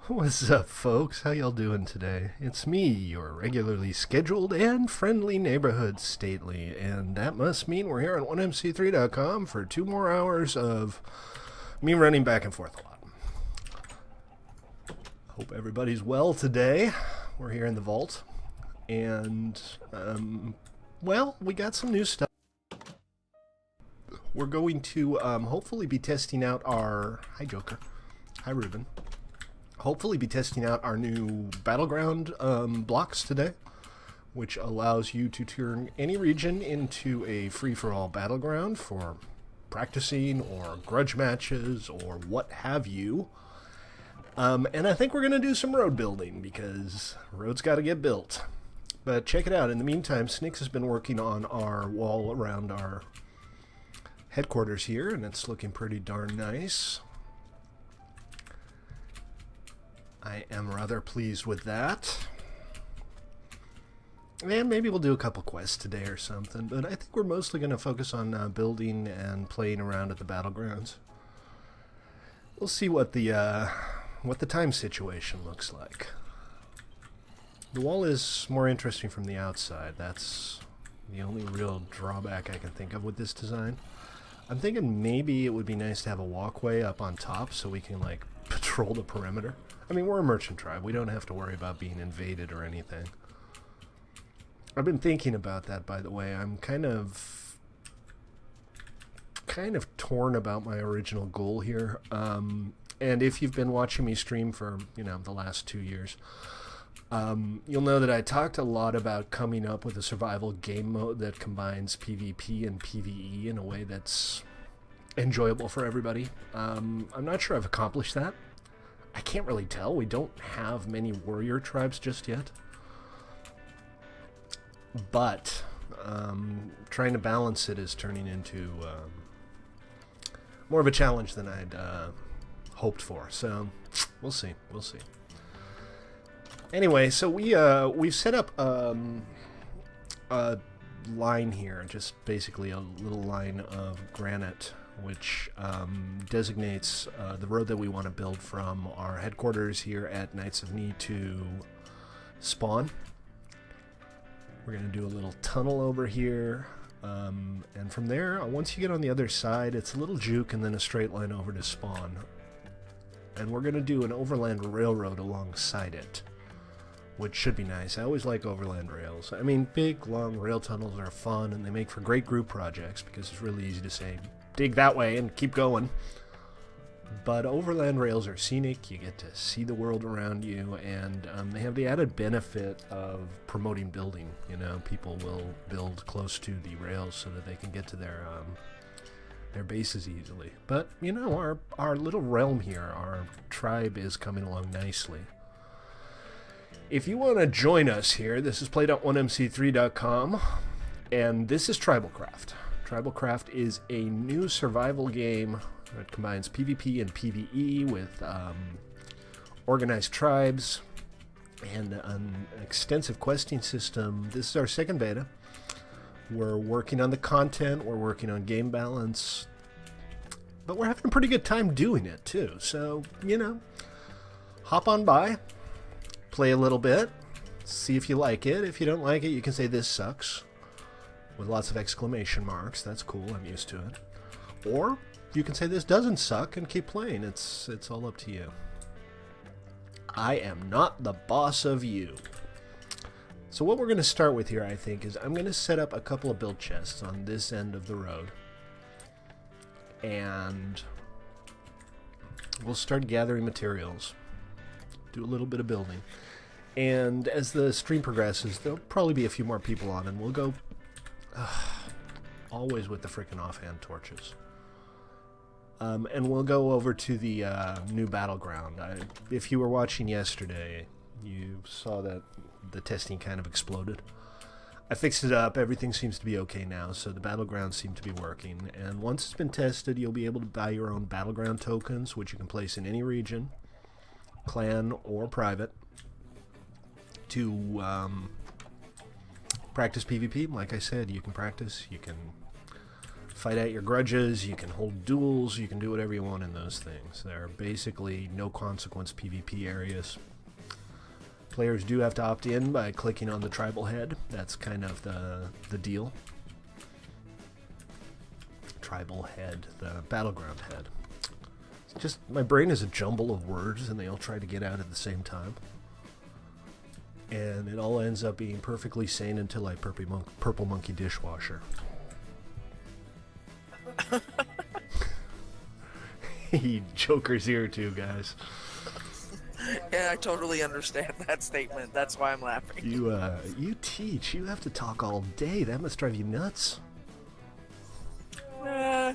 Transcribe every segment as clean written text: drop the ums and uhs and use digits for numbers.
What's up, folks? How y'all doing today? It's me, your regularly scheduled and friendly neighborhood Stately, and that must mean we're here on 1mc3.com for 2 more hours of me running back and forth a lot. Hope everybody's well today. We're here in the vault, and, well, we got some new stuff. We're going to hopefully be testing out our... Hi, Joker. Hi, Ruben. Hopefully be testing out our new battleground blocks today, which allows you to turn any region into a free-for-all battleground for practicing or grudge matches or what have you. And I think we're going to do some road building because roads got to get built. But check it out. In the meantime, Snicks has been working on our wall around our headquarters here, and it's looking pretty darn nice. I am rather pleased with that. And maybe we'll do a couple quests today or something, but I think we're mostly going to focus on building and playing around at the battlegrounds. We'll see what the time situation looks like. The wall is more interesting from the outside. That's the only real drawback I can think of with this design. I'm thinking maybe it would be nice to have a walkway up on top so we can, like, patrol the perimeter. I mean, we're a merchant tribe. We don't have to worry about being invaded or anything. I've been thinking about that, by the way. I'm kind of torn about my original goal here. And if you've been watching me stream for, the last 2 years, you'll know that I talked a lot about coming up with a survival game mode that combines PvP and PvE in a way that's enjoyable for everybody. I'm not sure I've accomplished that. I can't really tell. We don't have many warrior tribes just yet. But trying to balance it is turning into more of a challenge than I'd hoped for. So we'll see. We'll see. Anyway, so we've set up a line here, just basically a little line of granite, which designates the road that we want to build from our headquarters here at Knights of Ni to spawn. We're going to do a little tunnel over here, and from there, once you get on the other side, it's a little juke and then a straight line over to spawn. And we're going to do an overland railroad alongside it, which should be nice. I always like overland rails. I mean, big, long rail tunnels are fun, and they make for great group projects because it's really easy to say, dig that way and keep going. But overland rails are scenic. You get to see the world around you, and they have the added benefit of promoting building. People will build close to the rails so that they can get to their bases easily. But, our little realm here, our tribe is coming along nicely. If you want to join us here, this is play.1mc3.com, and this is TribalCraft. TribalCraft is a new survival game that combines PvP and PvE with organized tribes and an extensive questing system. This is our second beta. We're working on the content, we're working on game balance, but we're having a pretty good time doing it too. So, hop on by, play a little bit, see if you like it. If you don't like it, you can say this sucks with lots of exclamation marks. That's cool, I'm used to it. Or you can say this doesn't suck and keep playing. It's all up to you. I am not the boss of you. So what we're going to start with here, I think, is I'm going to set up a couple of build chests on this end of the road. And we'll start gathering materials. Do a little bit of building. And as the stream progresses, there'll probably be a few more people on, and we'll go... always with the frickin' offhand torches. And we'll go over to the new battleground. If you were watching yesterday, you saw that the testing kind of exploded. I fixed it up. Everything seems to be okay now, so the battlegrounds seem to be working. And once it's been tested, you'll be able to buy your own battleground tokens, which you can place in any region, clan or private, to practice PvP. Like I said, you can practice, you can fight out your grudges, you can hold duels, you can do whatever you want in those things. They're basically no consequence PvP areas. Players do have to opt in by clicking on the tribal head. That's kind of the deal. Tribal head, the battleground head. It's just, my brain is a jumble of words and they all try to get out at the same time. And it all ends up being perfectly sane until I purple monkey dishwasher. Joker's here too, guys. Yeah, I totally understand that statement. That's why I'm laughing. You teach. You have to talk all day. That must drive you nuts. I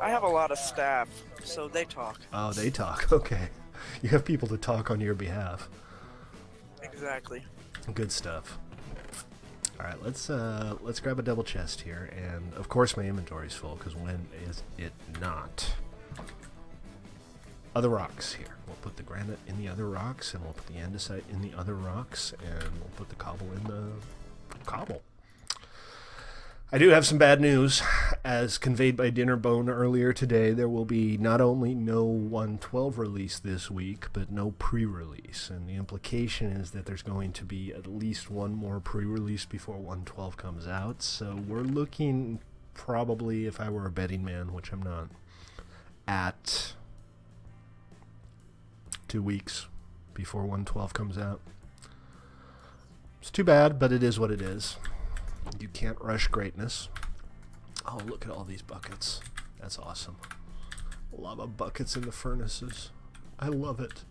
have a lot of staff, so they talk. Oh, they talk. Okay. You have people to talk on your behalf. Exactly. Good stuff. All right, let's grab a double chest here, and of course my inventory's full, because when is it not? Other rocks here. We'll put the granite in the other rocks, and we'll put the andesite in the other rocks, and we'll put the cobble in the cobble. I do have some bad news. As conveyed by Dinnerbone earlier today, there will be not only no 1.12 release this week, but no pre-release. And the implication is that there's going to be at least one more pre-release before 1.12 comes out. So we're looking probably, if I were a betting man, which I'm not, at 2 weeks before 1.12 comes out. It's too bad, but it is what it is. You can't rush greatness. Oh, look at all these buckets. That's awesome. Lava buckets in the furnaces. I love it.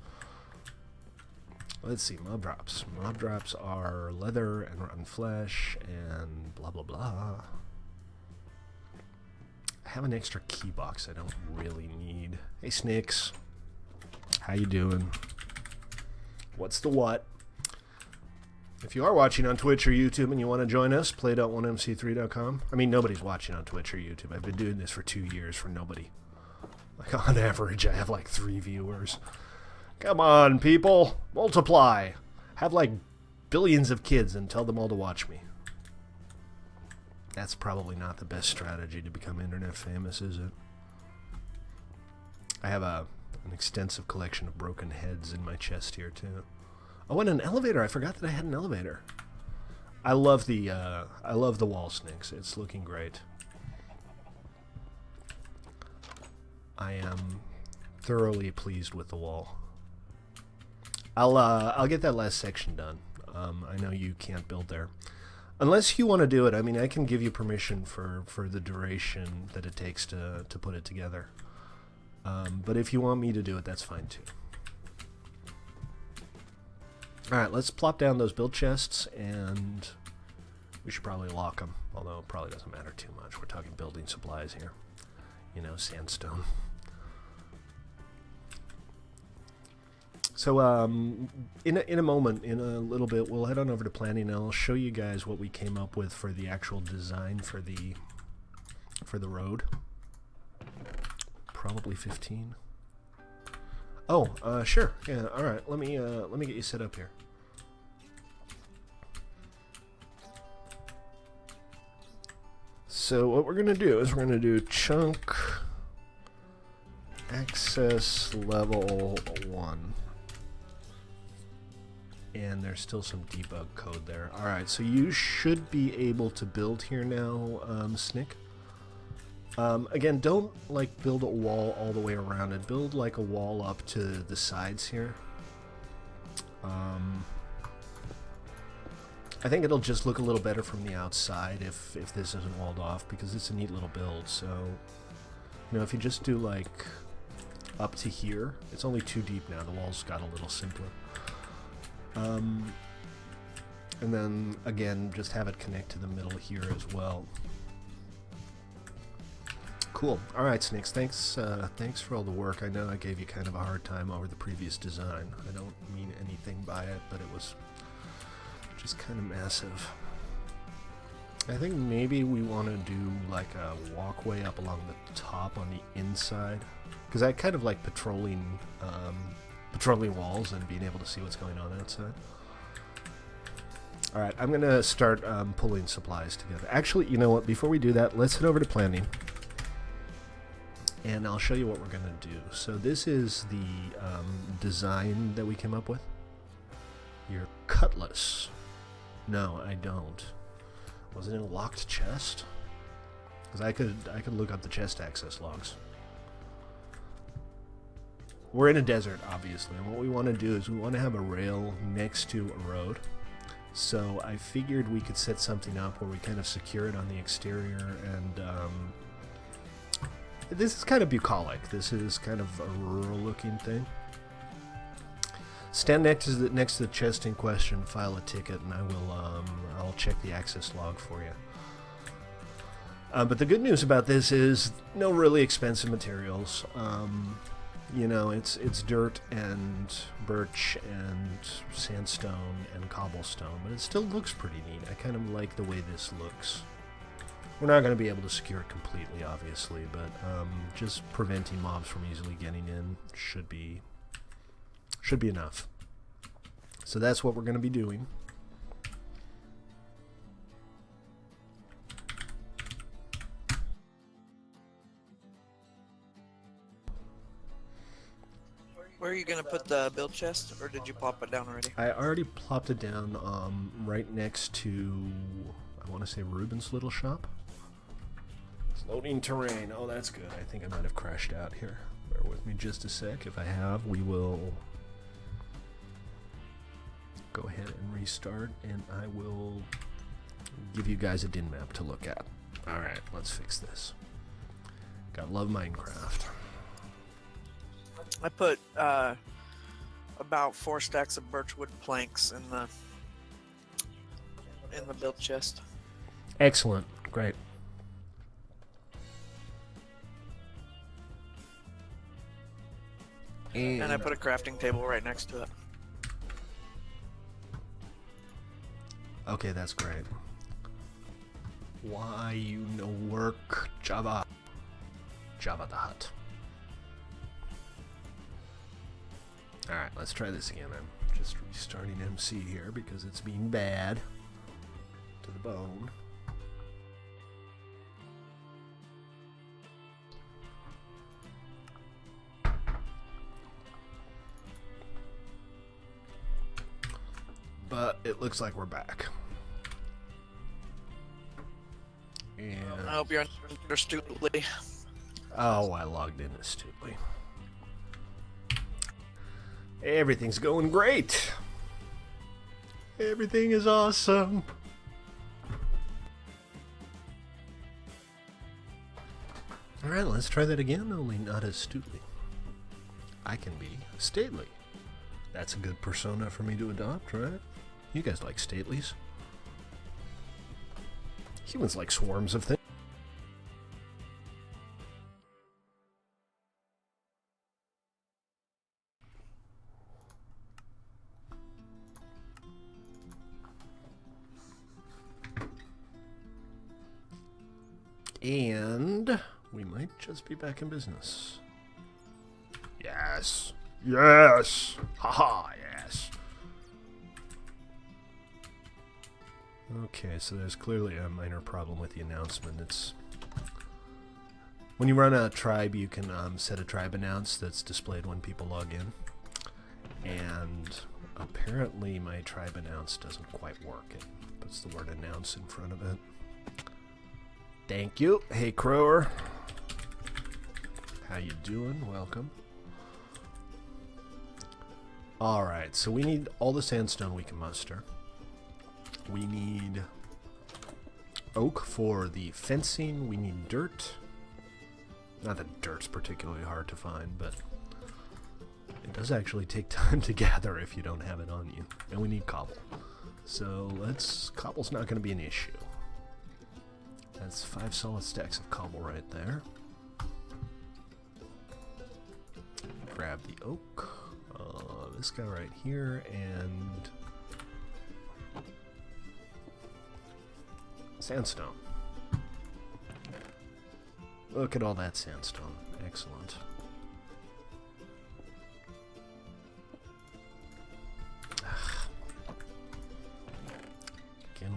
Let's see, mob drops. Mob drops are leather and rotten flesh and blah, blah, blah. I have an extra key box I don't really need. Hey, Snicks. How you doing? What's the what? If you are watching on Twitch or YouTube and you want to join us, play.1mc3.com. I mean, nobody's watching on Twitch or YouTube. I've been doing this for 2 years for nobody. Like, on average, I have like 3 viewers. Come on, people. Multiply. Have like billions of kids and tell them all to watch me. That's probably not the best strategy to become internet famous, is it? I have an extensive collection of broken heads in my chest here, too. Oh, and an elevator. I forgot that I had an elevator. I love the wall snakes. It's looking great. I am thoroughly pleased with the wall. I'll get that last section done. I know you can't build there. Unless you want to do it, I mean, I can give you permission for the duration that it takes to put it together. But if you want me to do it, that's fine too. Alright, let's plop down those build chests, and we should probably lock them, although it probably doesn't matter too much. We're talking building supplies here. You know, sandstone. So, in a moment, in a little bit, we'll head on over to planning, and I'll show you guys what we came up with for the actual design for the road. Probably 15. Oh, sure. Yeah, all right. Let me get you set up here. So what we're going to do is we're going to do chunk access level 1. And there's still some debug code there. All right, so you should be able to build here now, Snick. Again, don't like build a wall all the way around it. Build like a wall up to the sides here. I think it'll just look a little better from the outside if this isn't walled off, because it's a neat little build. So, you know, if you just do like up to here, it's only 2 deep now. The walls got a little simpler. And then again, just have it connect to the middle here as well. Cool. All right, Snakes. Thanks for all the work. I know I gave you kind of a hard time over the previous design. I don't mean anything by it, but it was just kind of massive. I think maybe we want to do like a walkway up along the top on the inside, because I kind of like patrolling walls and being able to see what's going on outside. Alright, I'm going to start pulling supplies together. Actually, you know what? Before we do that, let's head over to planning. And I'll show you what we're going to do. So this is the design that we came up with. Your cutlass. No, I don't. Was it in a locked chest? Because I could look up the chest access logs. We're in a desert, obviously, and what we want to do is we want to have a rail next to a road. So I figured we could set something up where we kind of secure it on the exterior, and this is kind of bucolic. This is kind of a rural-looking thing. Stand next to the chest in question, file a ticket, and I'll check the access log for you. But the good news about this is no really expensive materials. You know, it's dirt and birch and sandstone and cobblestone, but it still looks pretty neat. I kind of like the way this looks. We're not going to be able to secure it completely, obviously, but just preventing mobs from easily getting in should be enough. So that's what we're going to be doing. Where are you gonna put the build chest, or did you plop it down already? I already plopped it down right next to, I want to say, Ruben's little shop. It's loading terrain. Oh, that's good. I think I might have crashed out here. Bear with me just a sec. If I have, we will go ahead and restart, and I will give you guys a din map to look at. Alright, let's fix this. Gotta love Minecraft. I put about 4 stacks of birchwood planks in the build chest. Excellent. Great. And I put a crafting table right next to it. Okay, that's great. Why you no work, Java? Java the Hutt. Alright, let's try this again. I'm just restarting MC here because it's being bad to the bone. But it looks like we're back. And I hope you're astutely. oh, I logged in astutely. Everything's going great. Everything is awesome. Alright, let's try that again, only not as astutely. I can be stately. That's a good persona for me to adopt, right? You guys like statelys. Humans like swarms of things. And we might just be back in business. Yes. Yes. Haha, yes. Okay, so there's clearly a minor problem with the announcement. It's when you run a tribe, you can set a tribe announce that's displayed when people log in. And apparently my tribe announce doesn't quite work. It puts the word announce in front of it. Thank you. Hey, Crower. How you doing? Welcome. Alright, so we need all the sandstone we can muster. We need oak for the fencing. We need dirt. Not that dirt's particularly hard to find, but it does actually take time to gather if you don't have it on you. And we need cobble. So cobble's not going to be an issue. That's 5 solid stacks of cobble right there. Grab the oak. This guy right here, and sandstone. Look at all that sandstone. Excellent.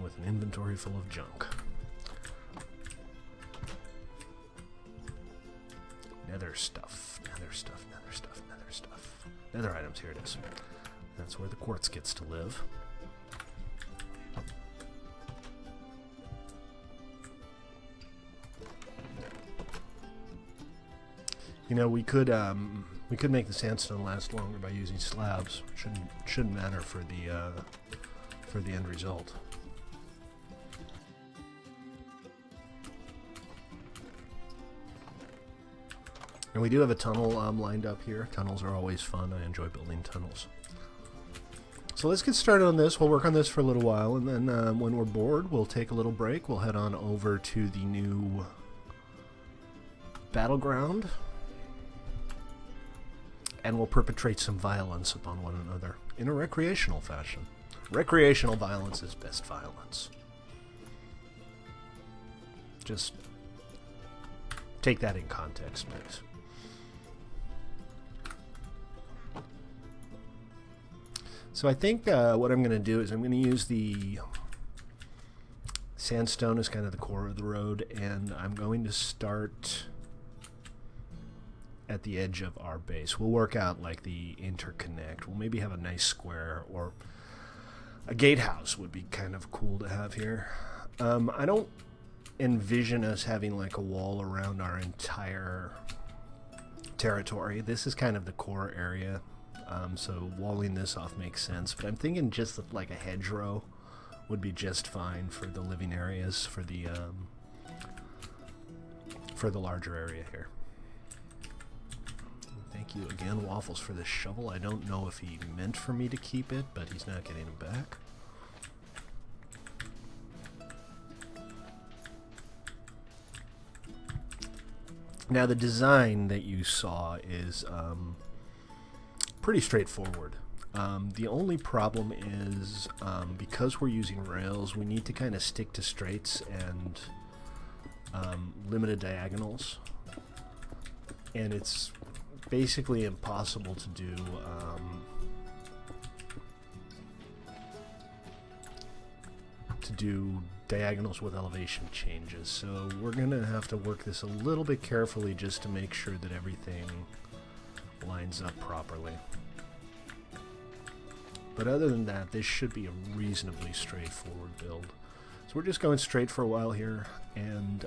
with an inventory full of junk. Nether stuff, nether stuff, nether stuff, nether stuff. Nether items, here it is. That's where the quartz gets to live. You know, we could make the sandstone last longer by using slabs. Shouldn't matter for the end result. And we do have a tunnel lined up here. Tunnels are always fun. I enjoy building tunnels. So let's get started on this. We'll work on this for a little while, and then when we're bored, we'll take a little break. We'll head on over to the new battleground, and we'll perpetrate some violence upon one another in a recreational fashion. Recreational violence is best violence. Just take that in context, please. So I think what I'm going to do is I'm going to use the sandstone as kind of the core of the road, and I'm going to start at the edge of our base. We'll work out like the interconnect. We'll maybe have a nice square, or a gatehouse would be kind of cool to have here. I don't envision us having like a wall around our entire territory. This is kind of the core area, so walling this off makes sense, but I'm thinking just like a hedgerow would be just fine for the living areas, for the larger area here. Thank you again, Waffles, for this shovel. I don't know if he meant for me to keep it, but he's not getting it back. Now, the design that you saw is pretty straightforward. The only problem is because we're using rails, we need to kind of stick to straights and limited diagonals. And it's basically impossible to do diagonals with elevation changes, so we're gonna have to work this a little bit carefully just to make sure that everything lines up properly. But other than that, this should be a reasonably straightforward build. So we're just going straight for a while here, and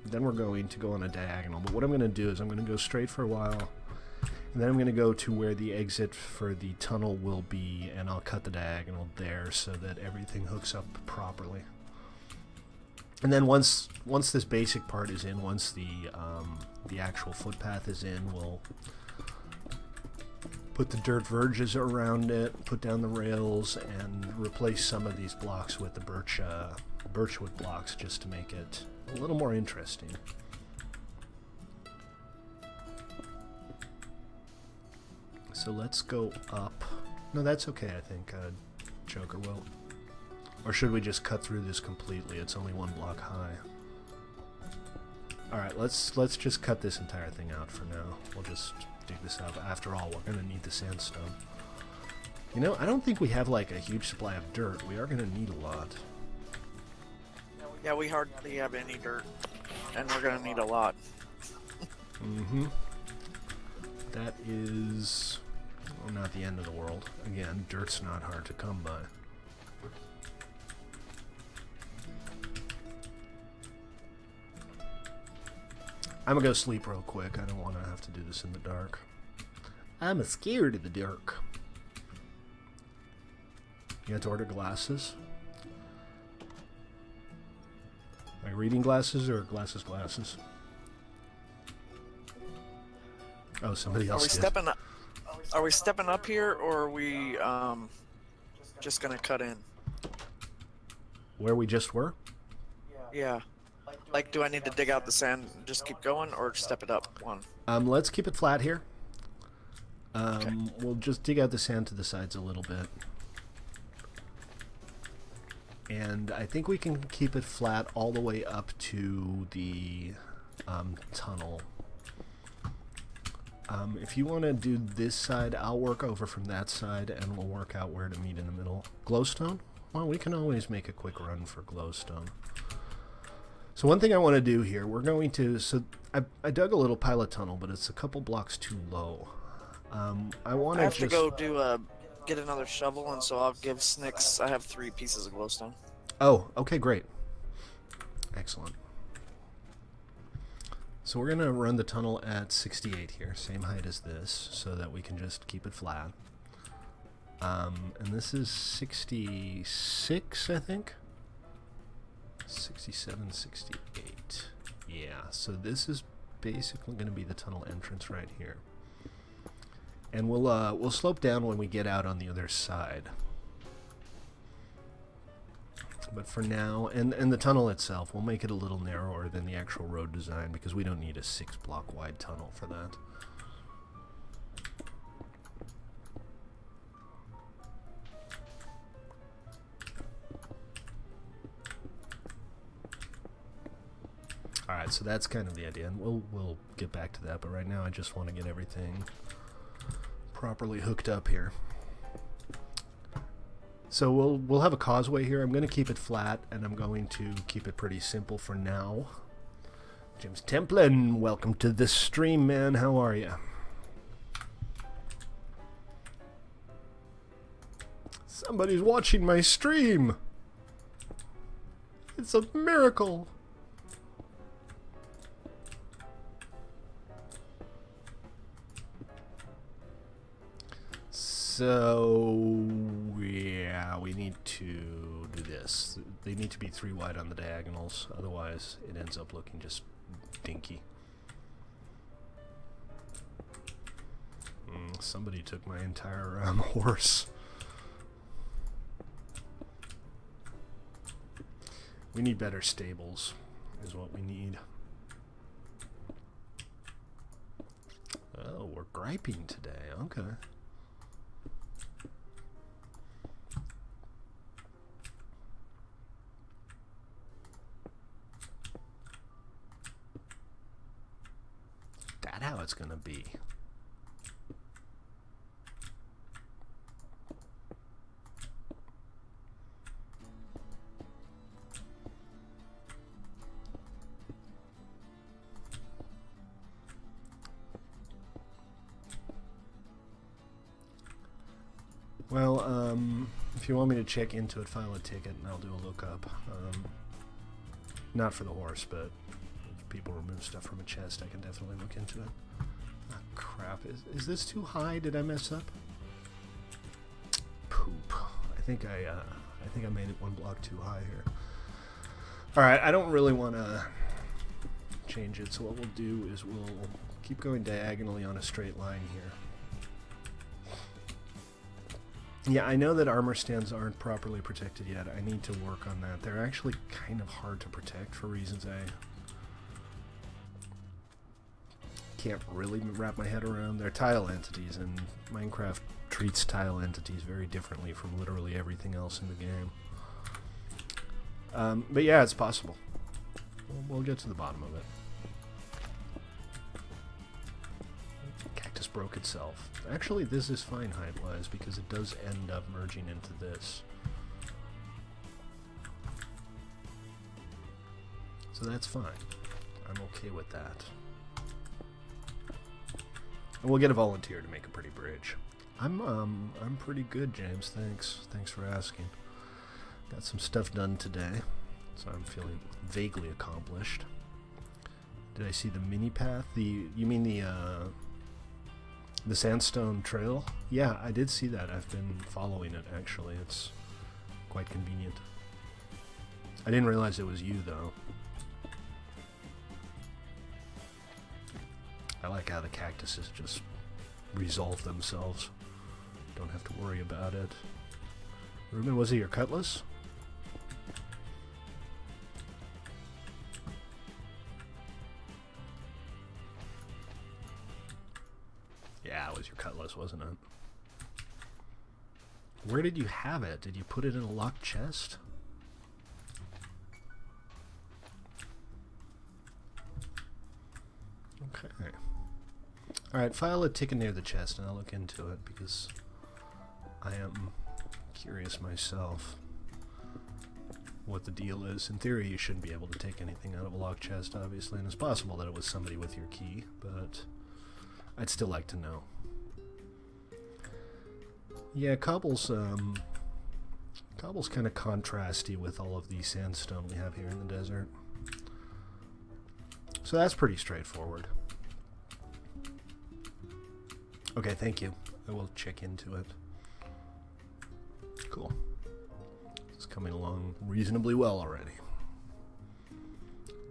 then we're going to go on a diagonal. But what I'm going to do is I'm going to go straight for a while, and then I'm going to go to where the exit for the tunnel will be, and I'll cut the diagonal there so that everything hooks up properly. And then once this basic part is in, once the actual footpath is in, we'll put the dirt verges around it, put down the rails, and replace some of these blocks with the birchwood blocks just to make it a little more interesting. So let's go up. No, that's okay, I think. Joker will. Or should we just cut through this completely? It's only one block high. Alright, let's just cut this entire thing out for now. We'll just dig this out. After all, we're going to need the sandstone. You know, I don't think we have like a huge supply of dirt. We are going to need a lot. Yeah, we hardly have any dirt, and we're gonna need a lot. Mm-hmm. That is, well, not the end of the world. Again, dirt's not hard to come by. I'm gonna go sleep real quick. I don't want to have to do this in the dark. I'm scared of the dark. You have to order glasses? Like reading glasses or glasses? Oh, somebody else did. Are we stepping up here, or are we just gonna cut in? Where we just were? Yeah. Like, do I need to dig out the sand and just keep going, or step it up one? Let's keep it flat here. Okay. We'll just dig out the sand to the sides a little bit. And I think we can keep it flat all the way up to the tunnel. If you want to do this side, I'll work over from that side, and we'll work out where to meet in the middle. Glowstone? Well, we can always make a quick run for glowstone. So one thing I want to do here, we're going to... So I dug a little pilot tunnel, but it's a couple blocks too low. I want I have just... to go do get another shovel, and so I'll give Snicks. I have 3 pieces of glowstone. Oh, okay, great. Excellent. So we're going to run the tunnel at 68 here, same height as this, so that we can just keep it flat. And this is 66, I think? 67, 68. Yeah, so this is basically going to be the tunnel entrance right here. And we'll slope down when we get out on the other side. But for now, and the tunnel itself, we'll make it a little narrower than the actual road design because we don't need a 6-block wide tunnel for that. Alright, so that's kind of the idea, and we'll get back to that, but right now I just want to get everything properly hooked up here. So we'll have a causeway here. I'm going to keep it flat, and I'm going to keep it pretty simple for now. James Templin, welcome to the stream, man. How are you? Somebody's watching my stream. It's a miracle. So, yeah, we need to do this. They need to be 3 wide on the diagonals, otherwise it ends up looking just dinky. Somebody took my entire horse. We need better stables, is what we need. Oh, we're griping today, okay. That's how it's gonna be. Well, if you want me to check into it, file a ticket and I'll do a lookup. Not for the horse, but if people remove stuff from a chest, I can definitely look into it. Ah, crap. Is this too high? Did I mess up? Poop. I think I made it 1 block too high here. Alright, I don't really want to change it, so what we'll do is we'll keep going diagonally on a straight line here. Yeah, I know that armor stands aren't properly protected yet. I need to work on that. They're actually kind of hard to protect for reasons I can't really wrap my head around. They're tile entities, and Minecraft treats tile entities very differently from literally everything else in the game. But yeah, it's possible. We'll get to the bottom of it. Cactus broke itself. Actually, this is fine height-wise because it does end up merging into this. So that's fine. I'm okay with that. And we'll get a volunteer to make a pretty bridge. I'm pretty good, James. Thanks for asking. Got some stuff done today, so I'm feeling vaguely accomplished. Did I see the mini path? You mean the sandstone trail? Yeah, I did see that. I've been following it, actually. It's quite convenient. I didn't realize it was you, though. I like how the cactuses just resolve themselves. Don't have to worry about it. Ruben, was it your cutlass? Yeah, it was your cutlass, wasn't it? Where did you have it? Did you put it in a locked chest? Okay. Alright, file a ticket near the chest and I'll look into it because I am curious myself. what the deal is. In theory, you shouldn't be able to take anything out of a locked chest, obviously, and it's possible that it was somebody with your key, but I'd still like to know. Yeah, cobble's kind of contrasty with all of the sandstone we have here in the desert. So that's pretty straightforward. Okay, thank you. I will check into it. Cool. It's coming along reasonably well already.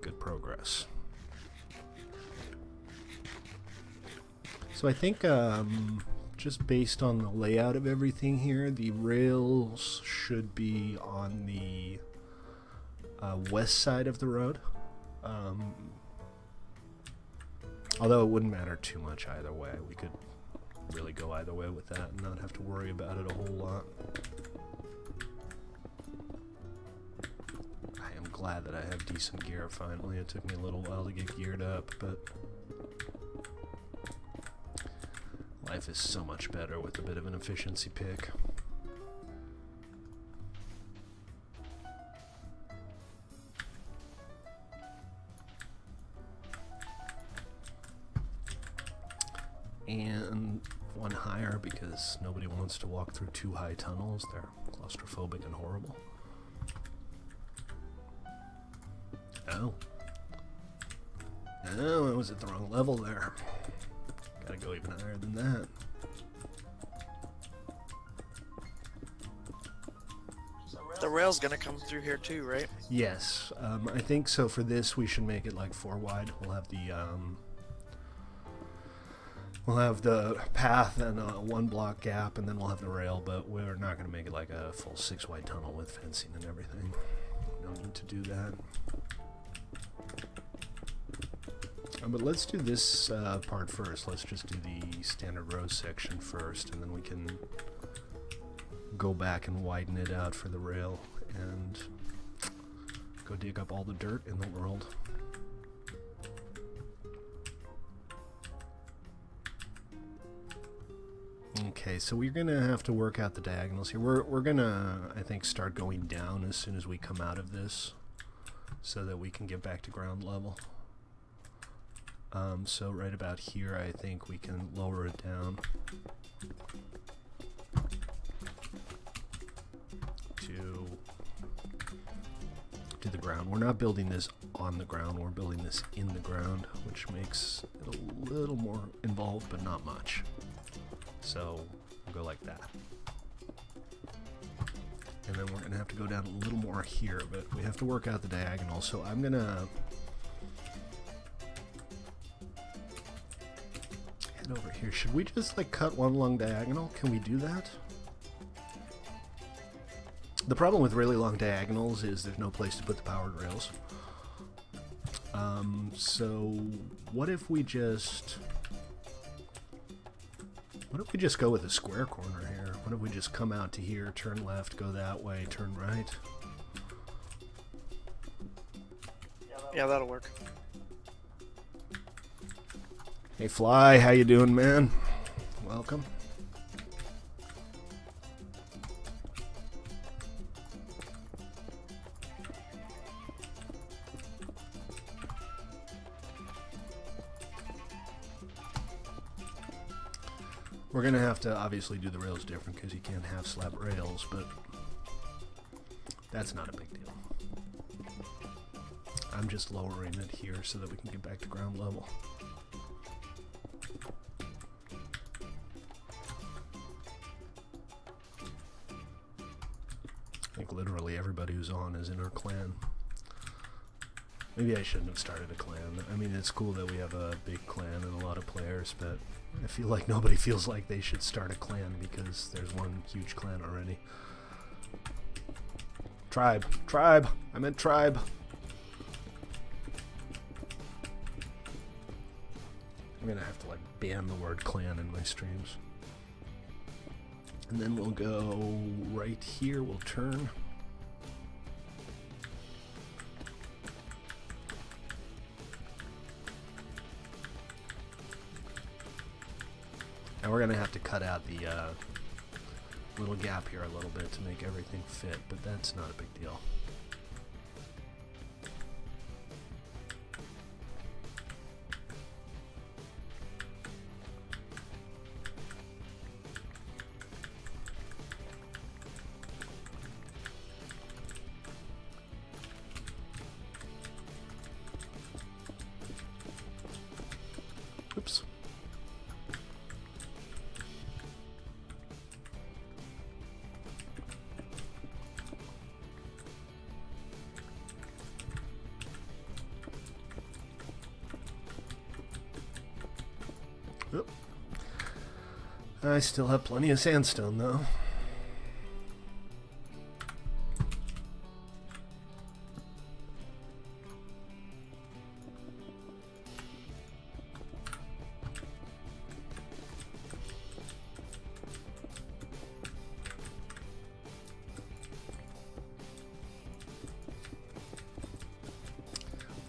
Good progress. So I think just based on the layout of everything here, the rails should be on the west side of the road. Although it wouldn't matter too much either way. We could really go either way with that and not have to worry about it a whole lot. I am glad that I have decent gear finally. It took me a little while to get geared up, but life is so much better with a bit of an efficiency pick. And one higher because nobody wants to walk through too high tunnels. They're claustrophobic and horrible. Oh. Oh, I was at the wrong level there. Gotta go even higher than that. The rail's gonna come through here too, right? Yes. I think so. For this, we should make it like 4 wide. We'll have the path and a 1 block gap, and then we'll have the rail, but we're not going to make it like a full 6 wide tunnel with fencing and everything. No need to do that. But let's do this part first. Let's just do the standard row section first, and then we can go back and widen it out for the rail and go dig up all the dirt in the world. Okay, so we're gonna have to work out the diagonals here. We're gonna, I think, start going down as soon as we come out of this, so that we can get back to ground level. So right about here, I think we can lower it down to the ground. We're not building this on the ground. We're building this in the ground, which makes it a little more involved, but not much. So we'll go like that. And then we're going to have to go down a little more here, but we have to work out the diagonal. So I'm going to head over here. Should we just like cut one long diagonal? Can we do that? The problem with really long diagonals is there's no place to put the powered rails. So what if we just go with a square corner here? What if we just come out to here, turn left, go that way, turn right? Yeah, that'll work. Hey Fly, how you doing, man? Welcome. We're going to have to obviously do the rails different because you can't have slab rails, but that's not a big deal. I'm just lowering it here so that we can get back to ground level. I think literally everybody who's on is in our clan. Maybe I shouldn't have started a clan. I mean, it's cool that we have a big clan and a lot of players, but I feel like nobody feels like they should start a clan because there's one huge clan already. Tribe. Tribe! I meant tribe. I'm gonna have to like ban the word clan in my streams. And then we'll go right here, we'll turn. And we're going to have to cut out the little gap here a little bit to make everything fit, but that's not a big deal. I still have plenty of sandstone, though.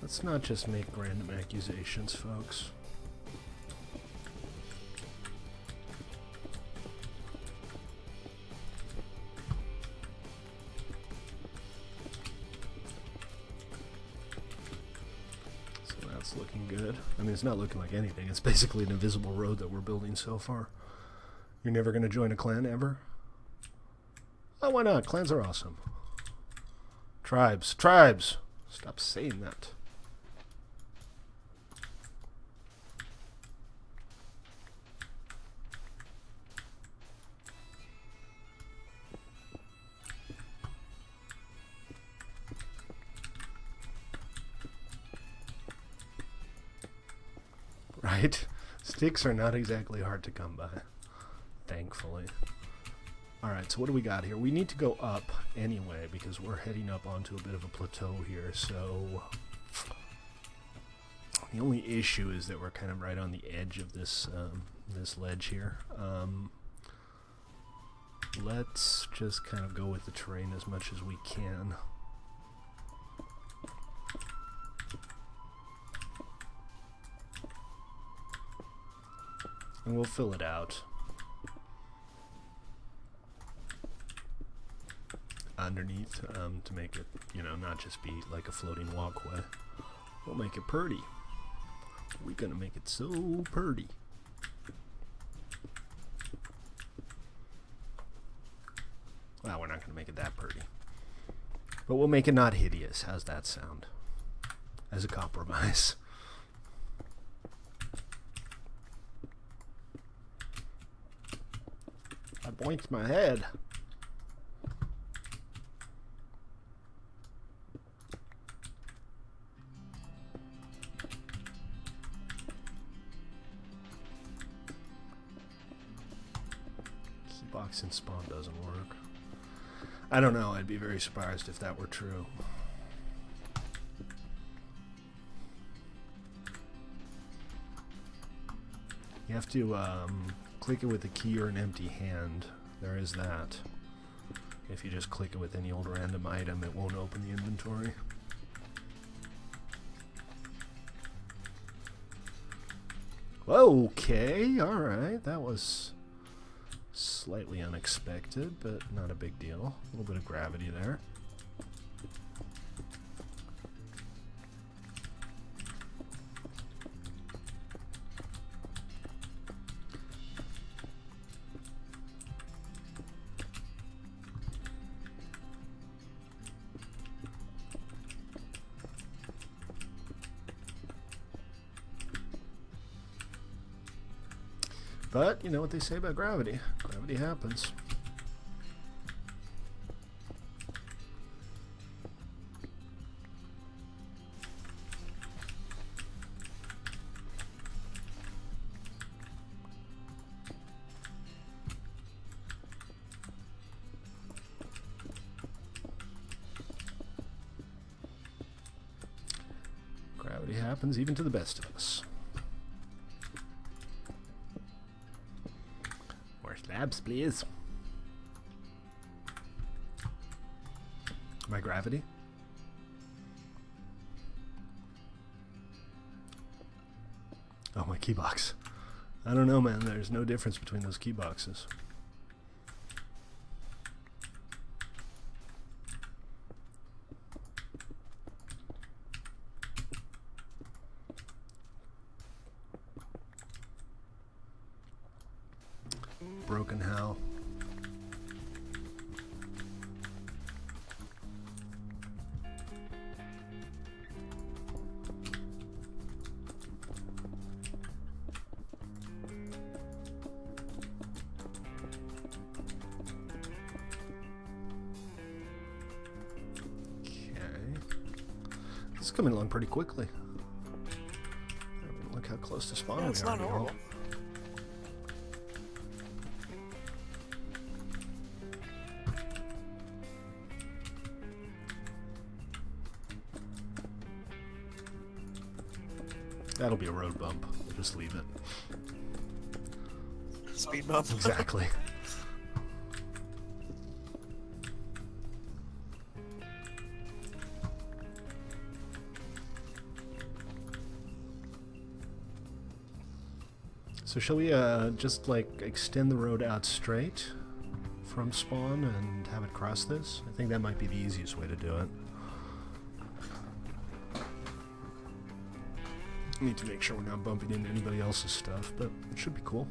Let's not just make random accusations, folks. So that's looking good. I mean, it's not looking like anything. It's basically an invisible road that we're building so far. You're never going to join a clan, ever? Oh, why not? Clans are awesome. Tribes. Tribes! Stop saying that. Right? Sticks are not exactly hard to come by, thankfully. Alright, so what do we got here? We need to go up anyway, because we're heading up onto a bit of a plateau here, so... The only issue is that we're kind of right on the edge of this, this ledge here. Let's just kind of go with the terrain as much as we can. And we'll fill it out underneath to make it, you know, not just be like a floating walkway. We'll make it pretty. We're gonna make it so pretty. Well, we're not gonna make it that pretty, but we'll make it not hideous. How's that sound? As a compromise. I boinked my head. Keybox and spawn doesn't work. I don't know. I'd be very surprised if that were true. You have to click it with a key or an empty hand. There is that. If you just click it with any old random item, it won't open the inventory. Okay, alright. That was slightly unexpected, but not a big deal. A little bit of gravity there. But, you know what they say about gravity. Gravity happens. Gravity happens even to the best of us. Slabs, please. My gravity? Oh, my key box. I don't know, man. There's no difference between those key boxes. Broken how? Okay. This is coming along pretty quickly. Look how close to spawn we are. It's not horrible. That'll be a road bump. We'll just leave it. Speed bump. Exactly. So shall we just like extend the road out straight from spawn and have it cross this? I think that might be the easiest way to do it. Need to make sure we're not bumping into anybody else's stuff, but it should be cool.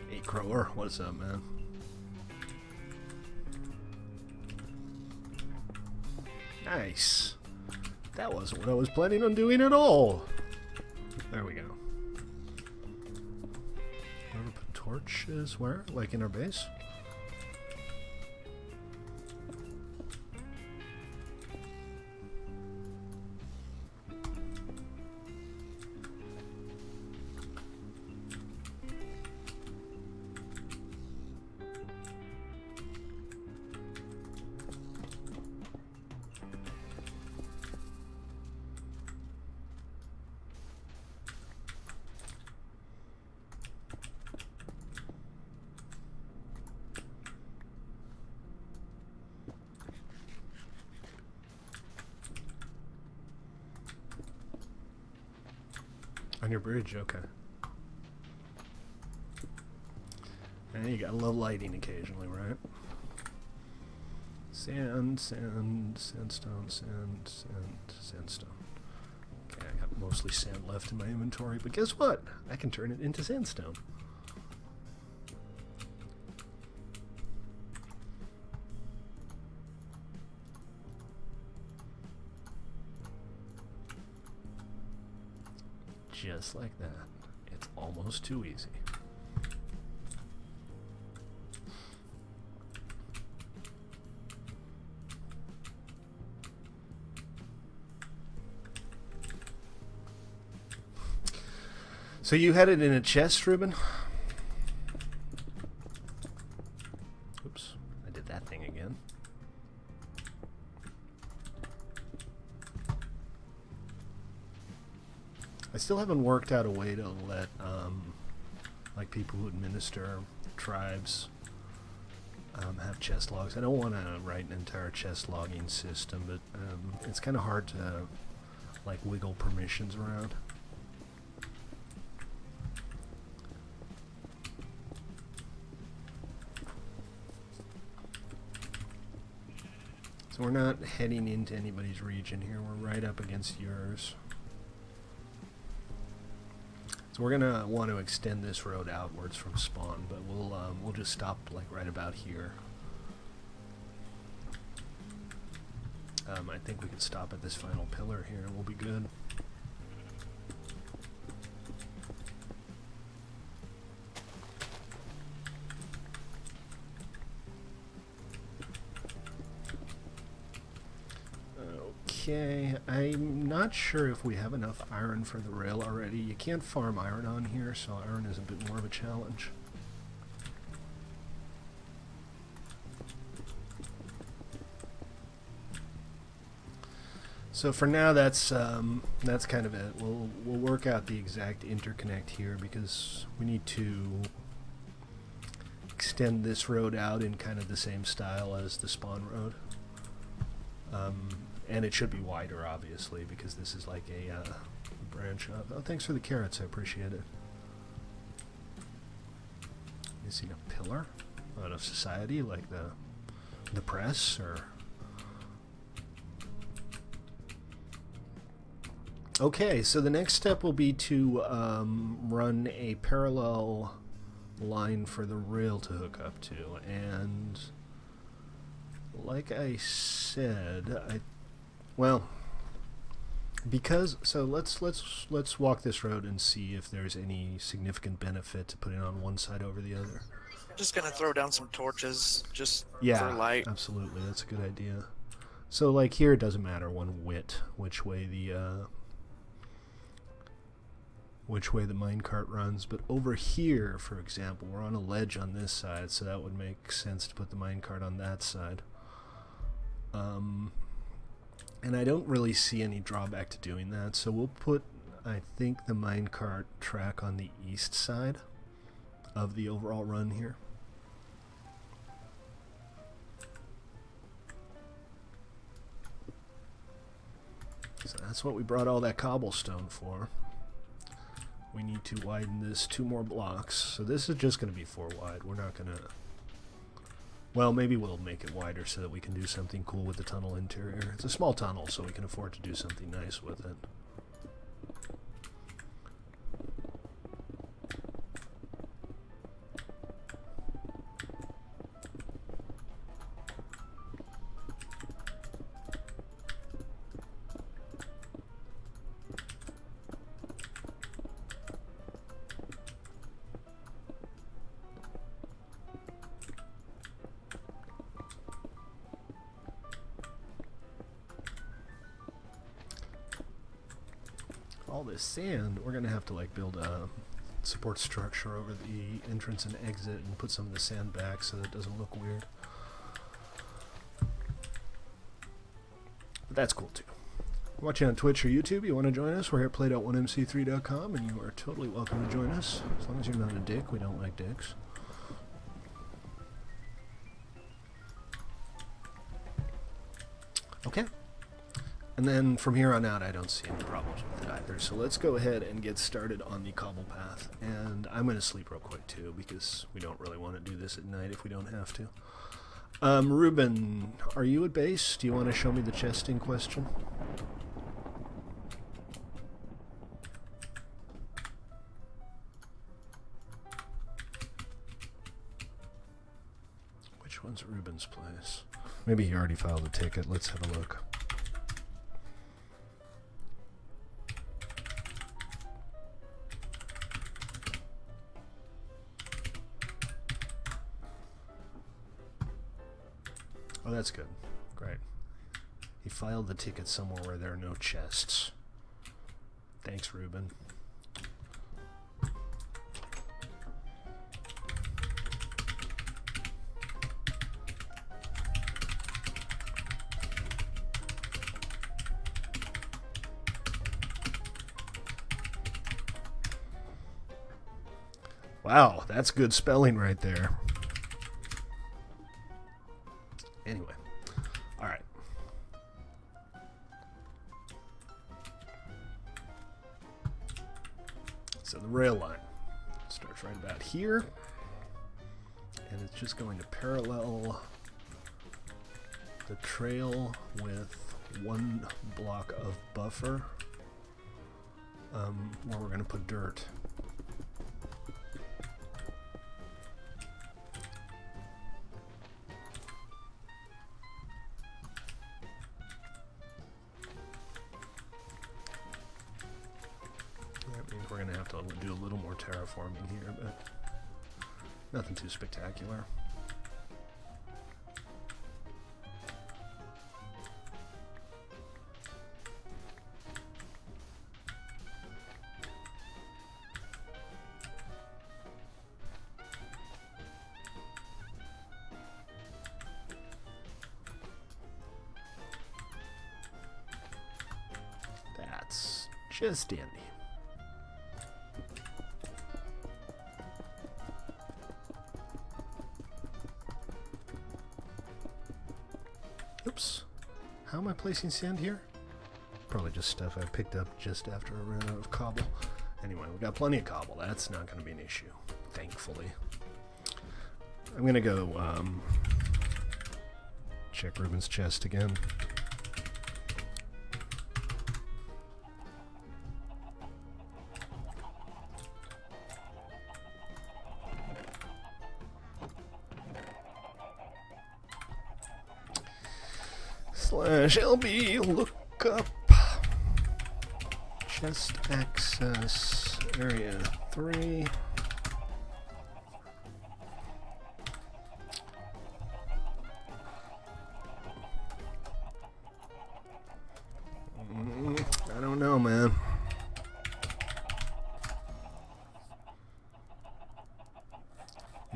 Hey Crower, what's up, man? Nice. That wasn't what I was planning on doing at all. There we go. Where we put torches? Where? Like in our base? On your bridge, okay. And you gotta love lighting occasionally, right? Sand, sand, sandstone, sand, sand, sandstone. Okay, I got mostly sand left in my inventory, but guess what? I can turn it into sandstone. Just like that. It's almost too easy. So you had it in a chest, Ruben? Oops, I did that thing again. I still haven't worked out a way to let, like, people who administer tribes have chest logs. I don't want to write an entire chest logging system, but it's kind of hard to, like, wiggle permissions around. So we're not heading into anybody's region here. We're right up against yours. So we're gonna want to extend this road outwards from spawn, but we'll just stop like right about here. I think we could stop at this final pillar here, and we'll be good. Okay, I'm not sure if we have enough iron for the rail already. You can't farm iron on here, so iron is a bit more of a challenge. So for now, that's kind of it. We'll work out the exact interconnect here because we need to extend this road out in kind of the same style as the spawn road. And it should be wider, obviously, because this is like a branch up. Oh, thanks for the carrots. I appreciate it. Missing a pillar out of society, like the press, or... Okay, so the next step will be to run a parallel line for the rail to hook up to, and like I said, well, because so let's walk this road and see if there's any significant benefit to putting on one side over the other. I'm just gonna throw down some torches just Yeah, for light. Absolutely, that's a good idea. So like here, it doesn't matter one whit which way which way the minecart runs, but over here, for example, we're on a ledge on this side, so that would make sense to put the minecart on that side. And I don't really see any drawback to doing that, so we'll put, I think, the minecart track on the east side of the overall run here. So that's what we brought all that cobblestone for. We need to widen this 2 more blocks. So this is just going to be 4 wide. We're not going to... Well, maybe we'll make it wider so that we can do something cool with the tunnel interior. It's a small tunnel, so we can afford to do something nice with it. All this sand, we're gonna have to like build a support structure over the entrance and exit and put some of the sand back so that it doesn't look weird. But that's cool too. Watching on Twitch or YouTube, you want to join us? We're here at play.1mc3.com, and you are totally welcome to join us. As long as you're not a dick, we don't like dicks. Okay. And then from here on out, I don't see any problems with it either. So let's go ahead and get started on the cobble path. And I'm going to sleep real quick too, because we don't really want to do this at night if we don't have to. Ruben, are you at base? Do you want to show me the chest in question? Which one's Ruben's place? Maybe he already filed a ticket. Let's have a look. Oh, that's good. Great. He filed the ticket somewhere where there are no chests. Thanks, Ruben. Wow, that's good spelling right there. Anyway, all right. So the rail line starts right about here, and it's just going to parallel the trail with 1 block of buffer, where we're going to put dirt. We're going to have to do a little more terraforming here, but nothing too spectacular. That's just dandy. Oops. How am I placing sand here? Probably just stuff I picked up just after I ran out of cobble. Anyway, we got plenty of cobble. That's not going to be an issue, thankfully. I'm going to go check Ruben's chest again. /LB lookup chest access area 3. I don't know, man.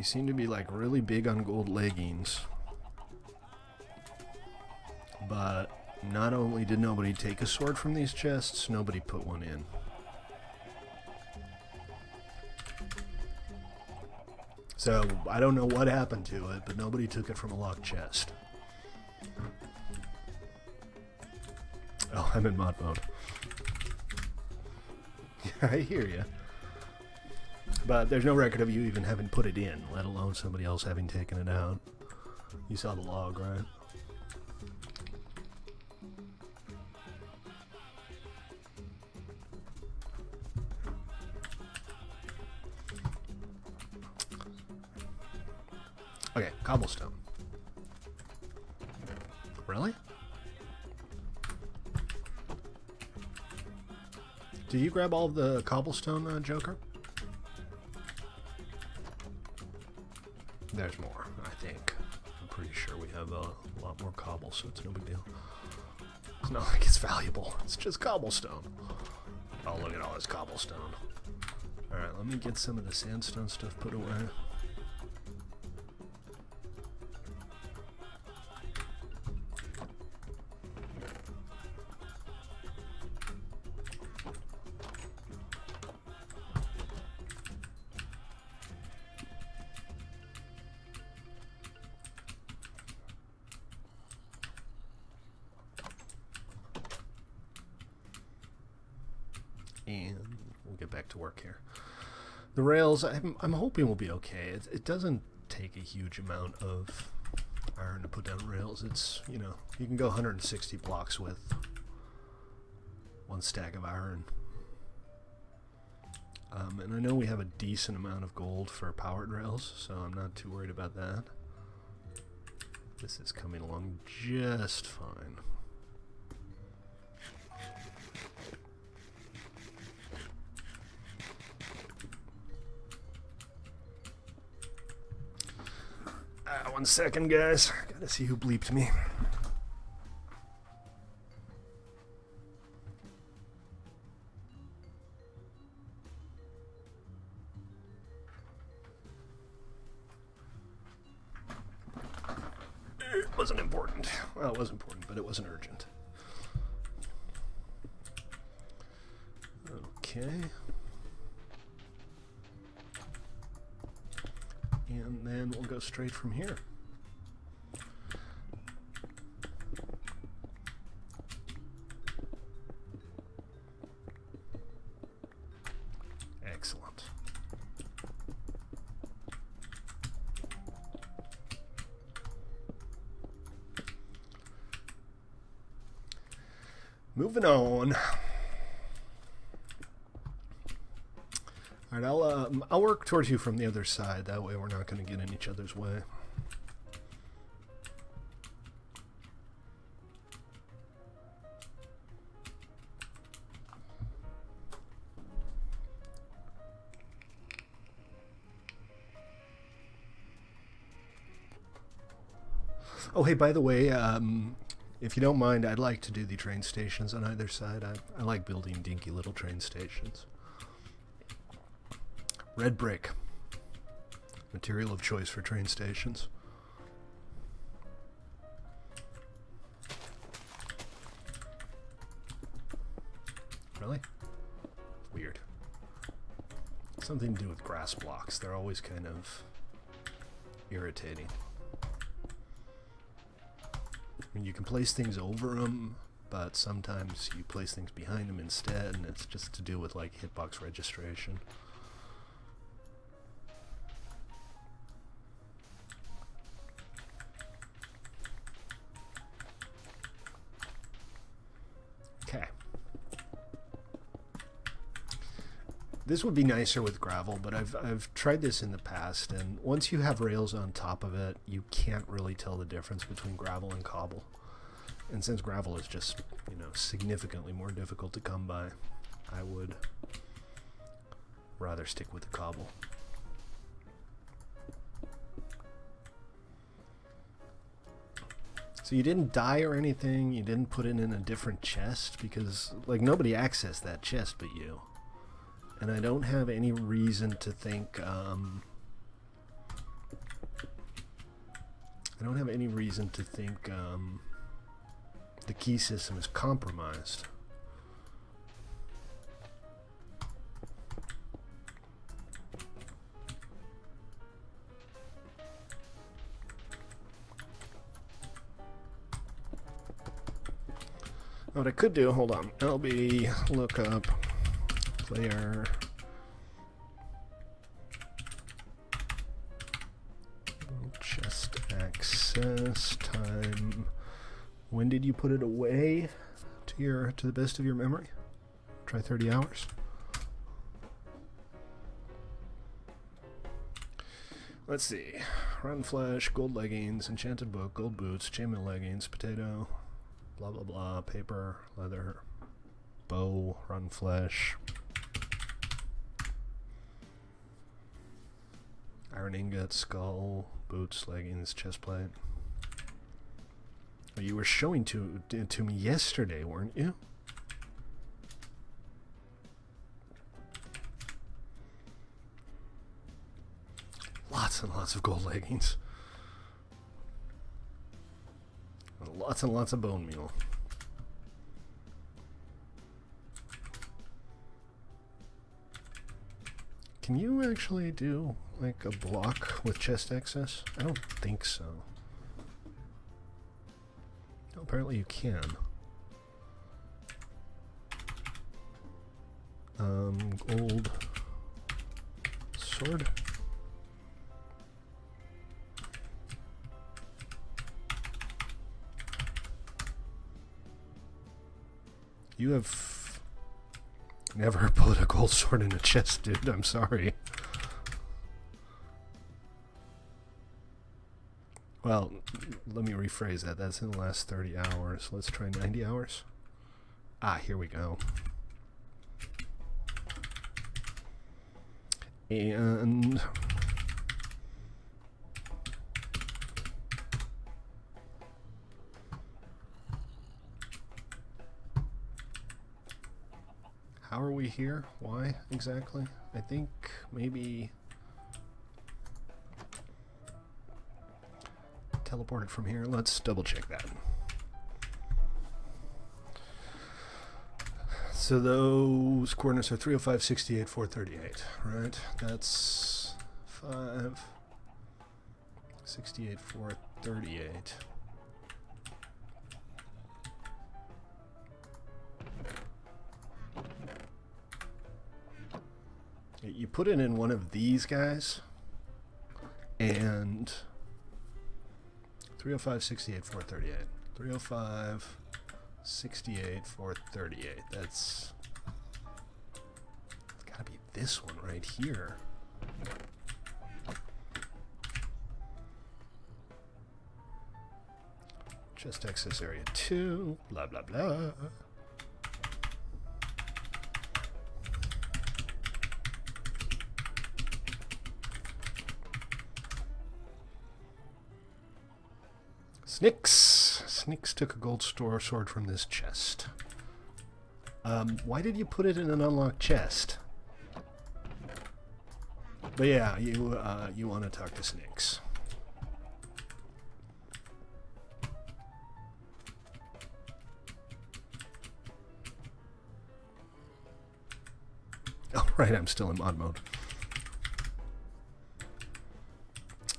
seem to be like really big on gold leggings. But not only did nobody take a sword from these chests, nobody put one in. So, I don't know what happened to it, but nobody took it from a locked chest. Oh, I'm in mod mode. I hear you. But there's no record of you even having put it in, let alone somebody else having taken it out. You saw the log, right? Okay, cobblestone. Really? Did you grab all of the cobblestone, Joker? There's more, I think. I'm pretty sure we have a lot more cobble, so it's no big deal. It's not like it's valuable. It's just cobblestone. Oh, look at all this cobblestone. Alright, let me get some of the sandstone stuff put away. And we'll get back to work here. The rails, I'm hoping will be okay. It doesn't take a huge amount of iron to put down rails. It's, you know, you can go 160 blocks with one stack of iron. And I know we have a decent amount of gold for powered rails, so I'm not too worried about that. This is coming along just fine. One second, guys. Gotta see who bleeped me. It wasn't important. Well, it was important, but it wasn't urgent. Okay. And then we'll go straight from here. Excellent. Moving on. Alright, I'll work towards you from the other side. That way we're not going to get in each other's way. Oh, hey, by the way, if you don't mind, I'd like to do the train stations on either side. I like building dinky little train stations. Red brick. Material of choice for train stations. Really? Weird. Something to do with grass blocks. They're always kind of irritating. I mean, you can place things over them, but sometimes you place things behind them instead, and it's just to do with like hitbox registration. Okay. This would be nicer with gravel, but I've tried this in the past, and once you have rails on top of it, you can't really tell the difference between gravel and cobble. And since gravel is just, you know, significantly more difficult to come by, I would rather stick with the cobble. So you didn't die or anything, you didn't put it in a different chest, because, like, nobody accessed that chest but you. And I don't have any reason to think I don't have any reason to think the key system is compromised. What I could do, hold on, LB, look up player chest access time. When did you put it away to the best of your memory? Try 30 hours. Let's see. Rotten flesh, gold leggings, enchanted book, gold boots, chainmail leggings, potato, blah blah blah, paper, leather, bow, rotten flesh, iron ingot, skull, boots, leggings, chest plate. You were showing to me yesterday, weren't you? Lots and lots of gold leggings. Lots and lots of bone meal. Can you actually do like a block with chest access? I don't think so. No, apparently you can. Gold sword. You have never put a gold sword in a chest, dude. I'm sorry. Well, let me rephrase that. That's in the last 30 hours. Let's try 90 hours. Ah, here we go. And how are we here? Why exactly? I think maybe teleported from here. Let's double check that. So those coordinates are 305, 68, 438, right? That's 5, 68, 438. You put it in one of these guys, and 305, 68, 438. 305, 68, 438. That's gotta be this one right here. Chest access area 2, blah, blah, blah. Snicks took a gold sword from this chest. Why did you put it in an unlocked chest? But yeah, you want to talk to Snicks. Oh, right, I'm still in mod mode.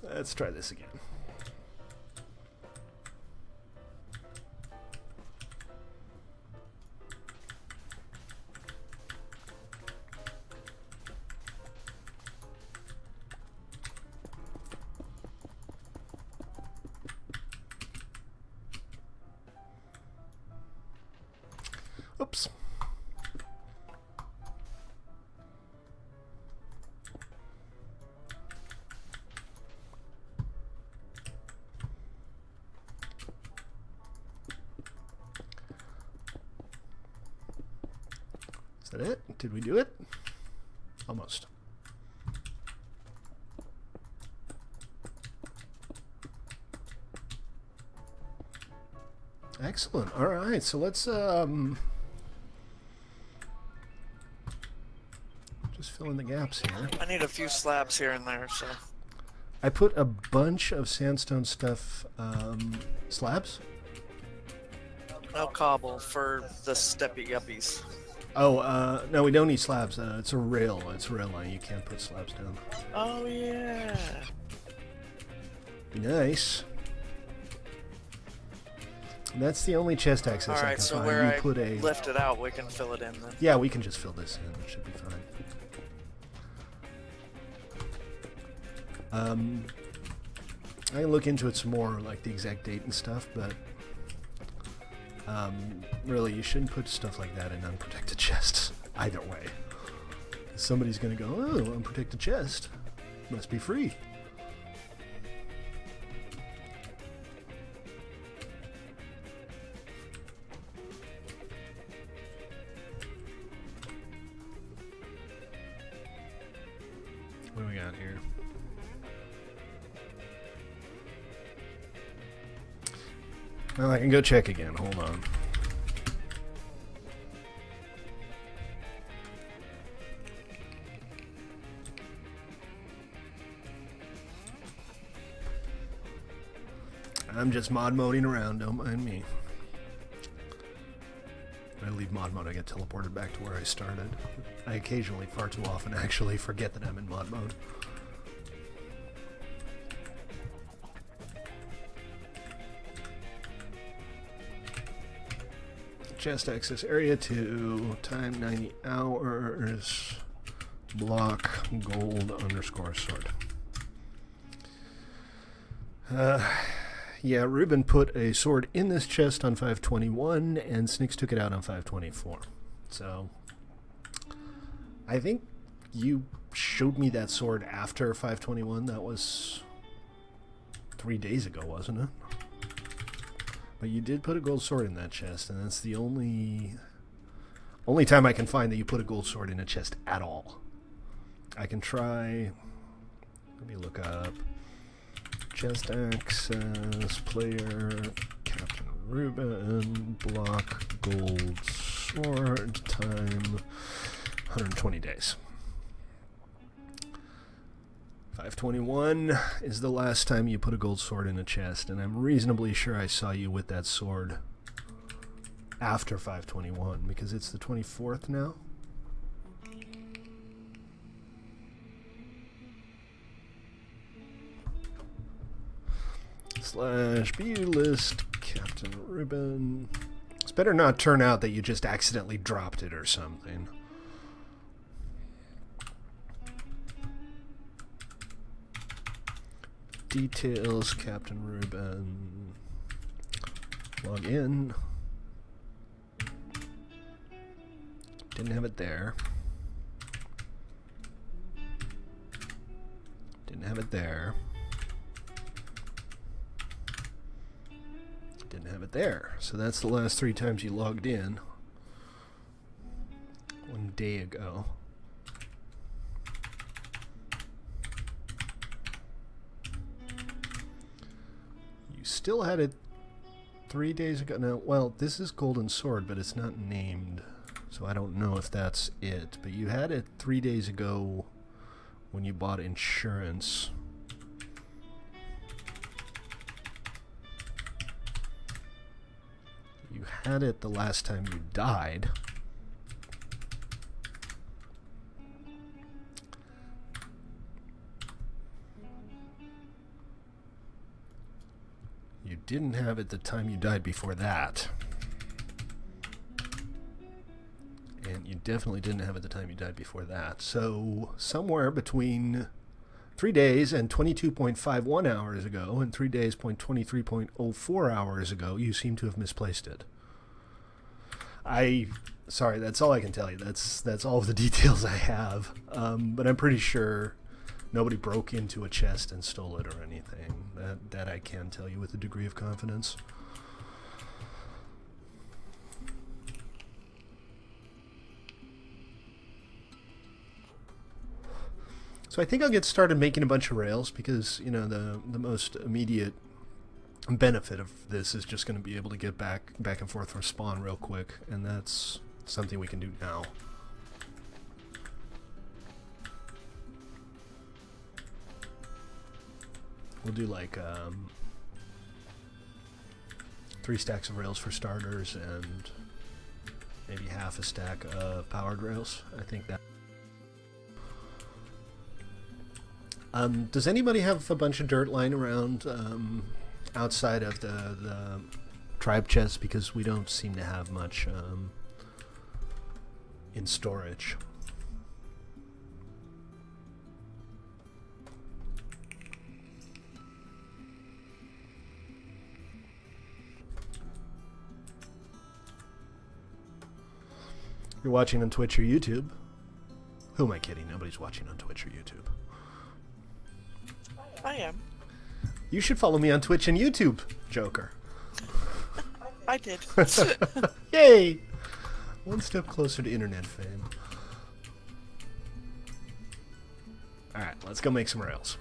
Let's try this again. Oops. Is that it? Did we do it? Almost. Excellent. All right, so let's just fill in the gaps here. I need a few slabs here and there, so. I put a bunch of sandstone stuff, slabs. No cobble for the steppy uppies. Oh, no, we don't need slabs. It's a rail. It's a rail line. You can't put slabs down. Oh yeah. Be nice. And that's the only chest access I Alright, can so find. where You I put a... left it out, we can fill it in then. Yeah, we can just fill this in. It should be fine. I can look into it some more, like the exact date and stuff, but really, you shouldn't put stuff like that in unprotected chests either way. Somebody's gonna go, oh, unprotected chest, must be free. What do we got here? Well, I can go check again. Hold on. I'm just mod moding around, don't mind me. When I leave mod mode, I get teleported back to where I started. I occasionally, far too often, actually forget that I'm in mod mode. Chest access area 2, time 90 hours, block gold underscore sword. Yeah, Ruben put a sword in this chest on 521, and Snicks took it out on 524. So, I think you showed me that sword after 521. That was 3 days ago, wasn't it? But you did put a gold sword in that chest, and that's the only time I can find that you put a gold sword in a chest at all. I can try... Let me look up... Chest access, player, Captain Ruben, block, gold sword, time, 120 days. 521 is the last time you put a gold sword in a chest, and I'm reasonably sure I saw you with that sword after 521, because it's the 24th now. Slash view list, Captain Ruben. It's better not turn out that you just accidentally dropped it or something. Details, Captain Ruben. Log in. Didn't have it there. Didn't have it there. Didn't have it there. So that's the last 3 times you logged in. 1 day ago. You still had it 3 days ago. Now, well, this is Golden Sword, but it's not named. So I don't know if that's it. But you had it 3 days ago when you bought insurance. You had it the last time you died. You didn't have it the time you died before that. And you definitely didn't have it the time you died before that. So somewhere between 3 days and 22.51 hours ago and 3 days, 23.04 hours ago, you seem to have misplaced it. Sorry, that's all I can tell you. That's all of the details I have. But I'm pretty sure nobody broke into a chest and stole it or anything. That I can tell you with a degree of confidence. So I think I'll get started making a bunch of rails because, you know, the most immediate benefit of this is just going to be able to get back and forth from spawn real quick, and that's something we can do now. We'll do like 3 stacks of rails for starters and maybe half a stack of powered rails. I think that. Does anybody have a bunch of dirt lying around outside of the tribe chest? Because we don't seem to have much in storage. You're watching on Twitch or YouTube? Who am I kidding? Nobody's watching on Twitch or YouTube. I am. You should follow me on Twitch and YouTube, Joker. I did. Yay! One step closer to internet fame. Alright, let's go make some rails.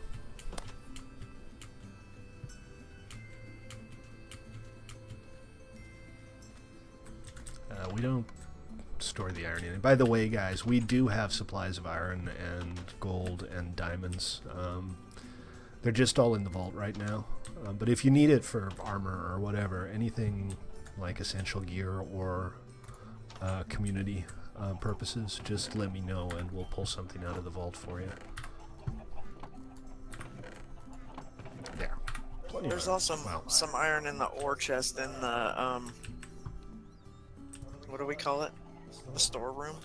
We don't store the iron in it. By the way, guys, we do have supplies of iron and gold and diamonds. They're just all in the vault right now. But if you need it for armor or whatever, anything like essential gear or community purposes, just let me know and we'll pull something out of the vault for you. There. There's also some iron in the ore chest in the, what do we call it? The storeroom?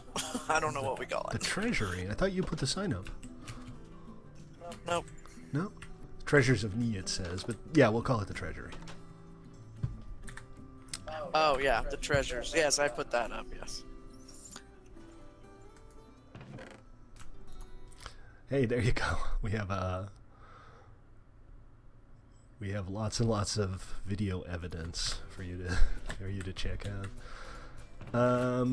I don't know what we call it. The treasury. I thought you put the sign up. Nope. No? Treasures of Me, it says. But yeah, we'll call it the treasury. Oh, yeah, the treasures. Yes, I put that up, yes. Hey, there you go. We have lots and lots of video evidence for you to check out. I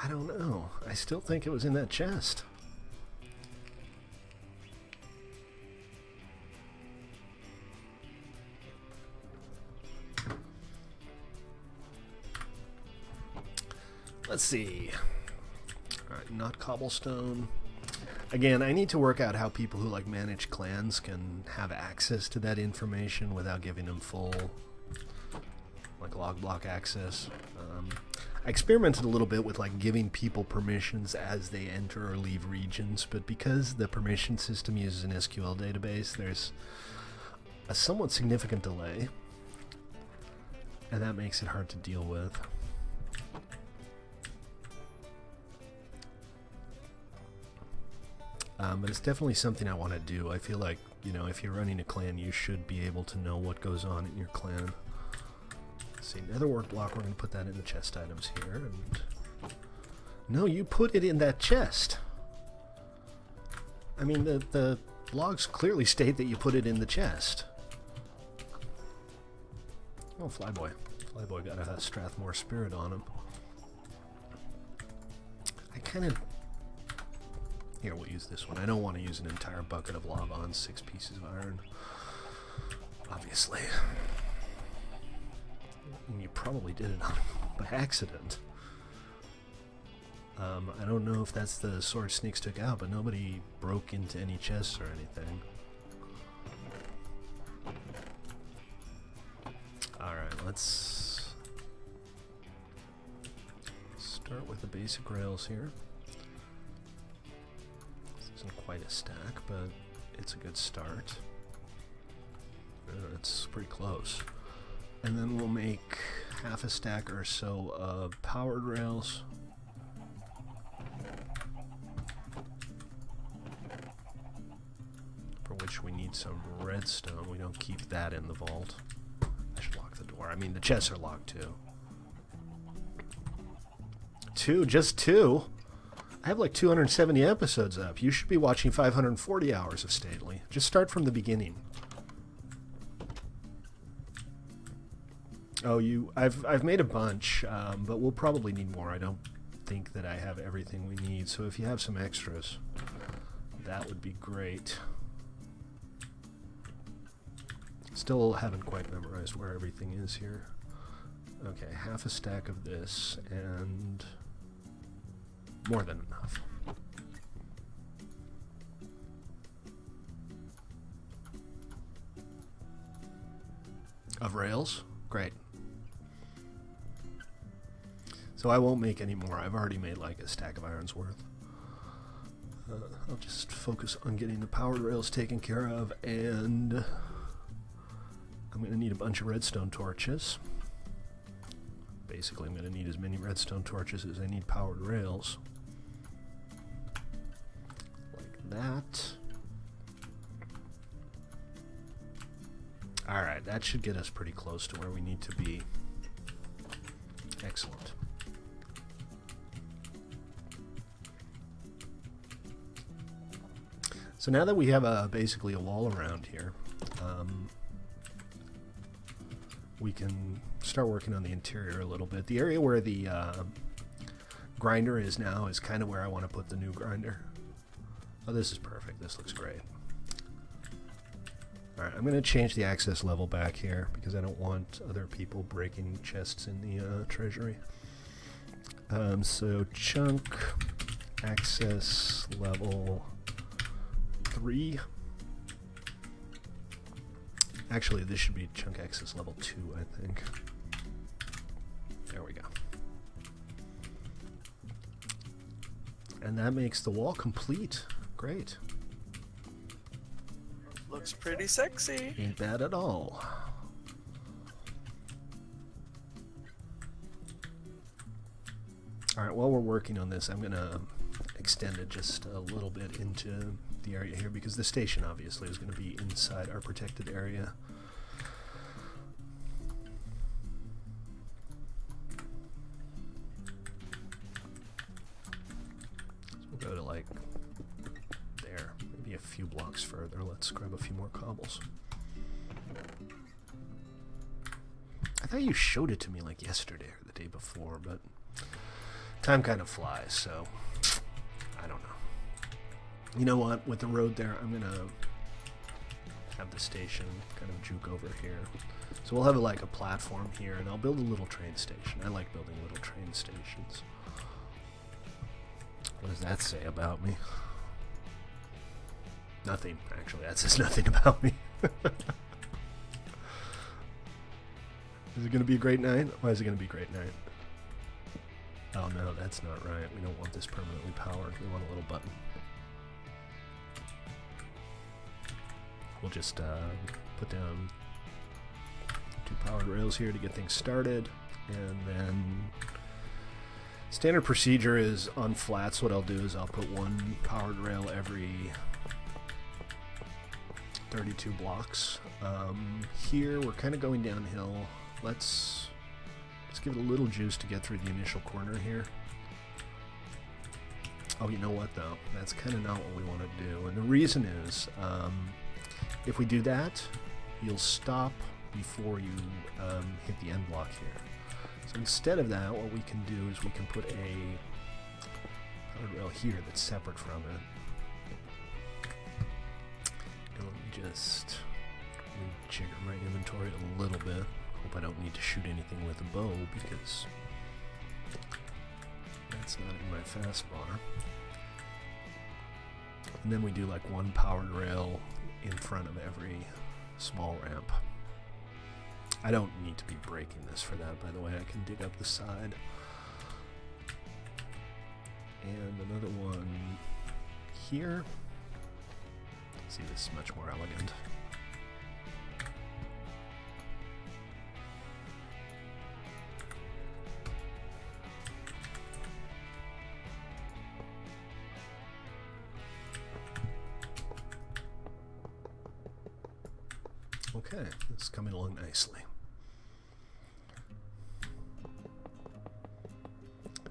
don't know. I still think it was in that chest. Let's see. Alright, not cobblestone. Again, I need to work out how people who like manage clans can have access to that information without giving them full like log block access. I experimented a little bit with like giving people permissions as they enter or leave regions, but because the permission system uses an SQL database, there's a somewhat significant delay, and that makes it hard to deal with. But it's definitely something I want to do. I feel like, you know, if you're running a clan, you should be able to know what goes on in your clan. Let's see, nether wart block, we're going to put that in the chest items here. And no, you put it in that chest. I mean, the logs clearly state that you put it in the chest. Oh, Flyboy. Flyboy got a Strathmore spirit on him. I kind of... Here, we'll use this one. I don't want to use an entire bucket of lava on 6 pieces of iron. Obviously. And you probably did it by accident. I don't know if that's the sword Sneaks took out, but nobody broke into any chests or anything. Alright, let's start with the basic rails here. Isn't quite a stack, but it's a good start. It's pretty close. And then we'll make half a stack or so of powered rails. For which we need some redstone. We don't keep that in the vault. I should lock the door. I mean, the chests are locked too. Just two? I have like 270 episodes up. You should be watching 540 hours of Stately. Just start from the beginning. Oh, I've made a bunch, but we'll probably need more. I don't think that I have everything we need, so if you have some extras, that would be great. Still haven't quite memorized where everything is here. Okay, half a stack of this, and... more than enough. Of rails? Great. So I won't make any more. I've already made like a stack of iron's worth. I'll just focus on getting the powered rails taken care of, and I'm going to need a bunch of redstone torches. Basically, I'm going to need as many redstone torches as I need powered rails. Like that. Alright, that should get us pretty close to where we need to be. Excellent. So now that we have basically a wall around here, we can start working on the interior a little bit. The area where the grinder is now is kind of where I want to put the new grinder. Oh, this is perfect. This looks great. Alright, I'm going to change the access level back here because I don't want other people breaking chests in the treasury. So chunk access level 3. Actually, this should be chunk access level 2, I think. There we go. And that makes the wall complete. Great. Looks pretty sexy. Ain't bad at all. Alright, while we're working on this, I'm going to extend it just a little bit into the area here because the station obviously is going to be inside our protected area. So we'll go to like there, maybe a few blocks further. Let's grab a few more cobbles. I thought you showed it to me like yesterday or the day before, but time kind of flies, so I don't know. You know what? With the road there, I'm going to have the station kind of juke over here. So we'll have like a platform here, and I'll build a little train station. I like building little train stations. What does that say about me? Nothing, actually. That says nothing about me. Is it going to be a great night? Why is it going to be a great night? Oh no, that's not right. We don't want this permanently powered. We want a little button. We'll just put down 2 powered rails here to get things started, and then standard procedure is on flats. What I'll do is I'll put 1 powered rail every 32 blocks. Here we're kind of going downhill. Let's give it a little juice to get through the initial corner here. Oh, you know what though? That's kind of not what we want to do, and the reason is if we do that, you'll stop before you hit the end block here. So instead of that, what we can do is we can put a powered rail here that's separate from it. And let me just rejigger my inventory a little bit. Hope I don't need to shoot anything with a bow because that's not in my fastbar. And then we do like 1 powered rail in front of every small ramp. I don't need to be breaking this for that, by the way. I can dig up the side. And another one here. See, this is much more elegant. Okay, this is coming along nicely.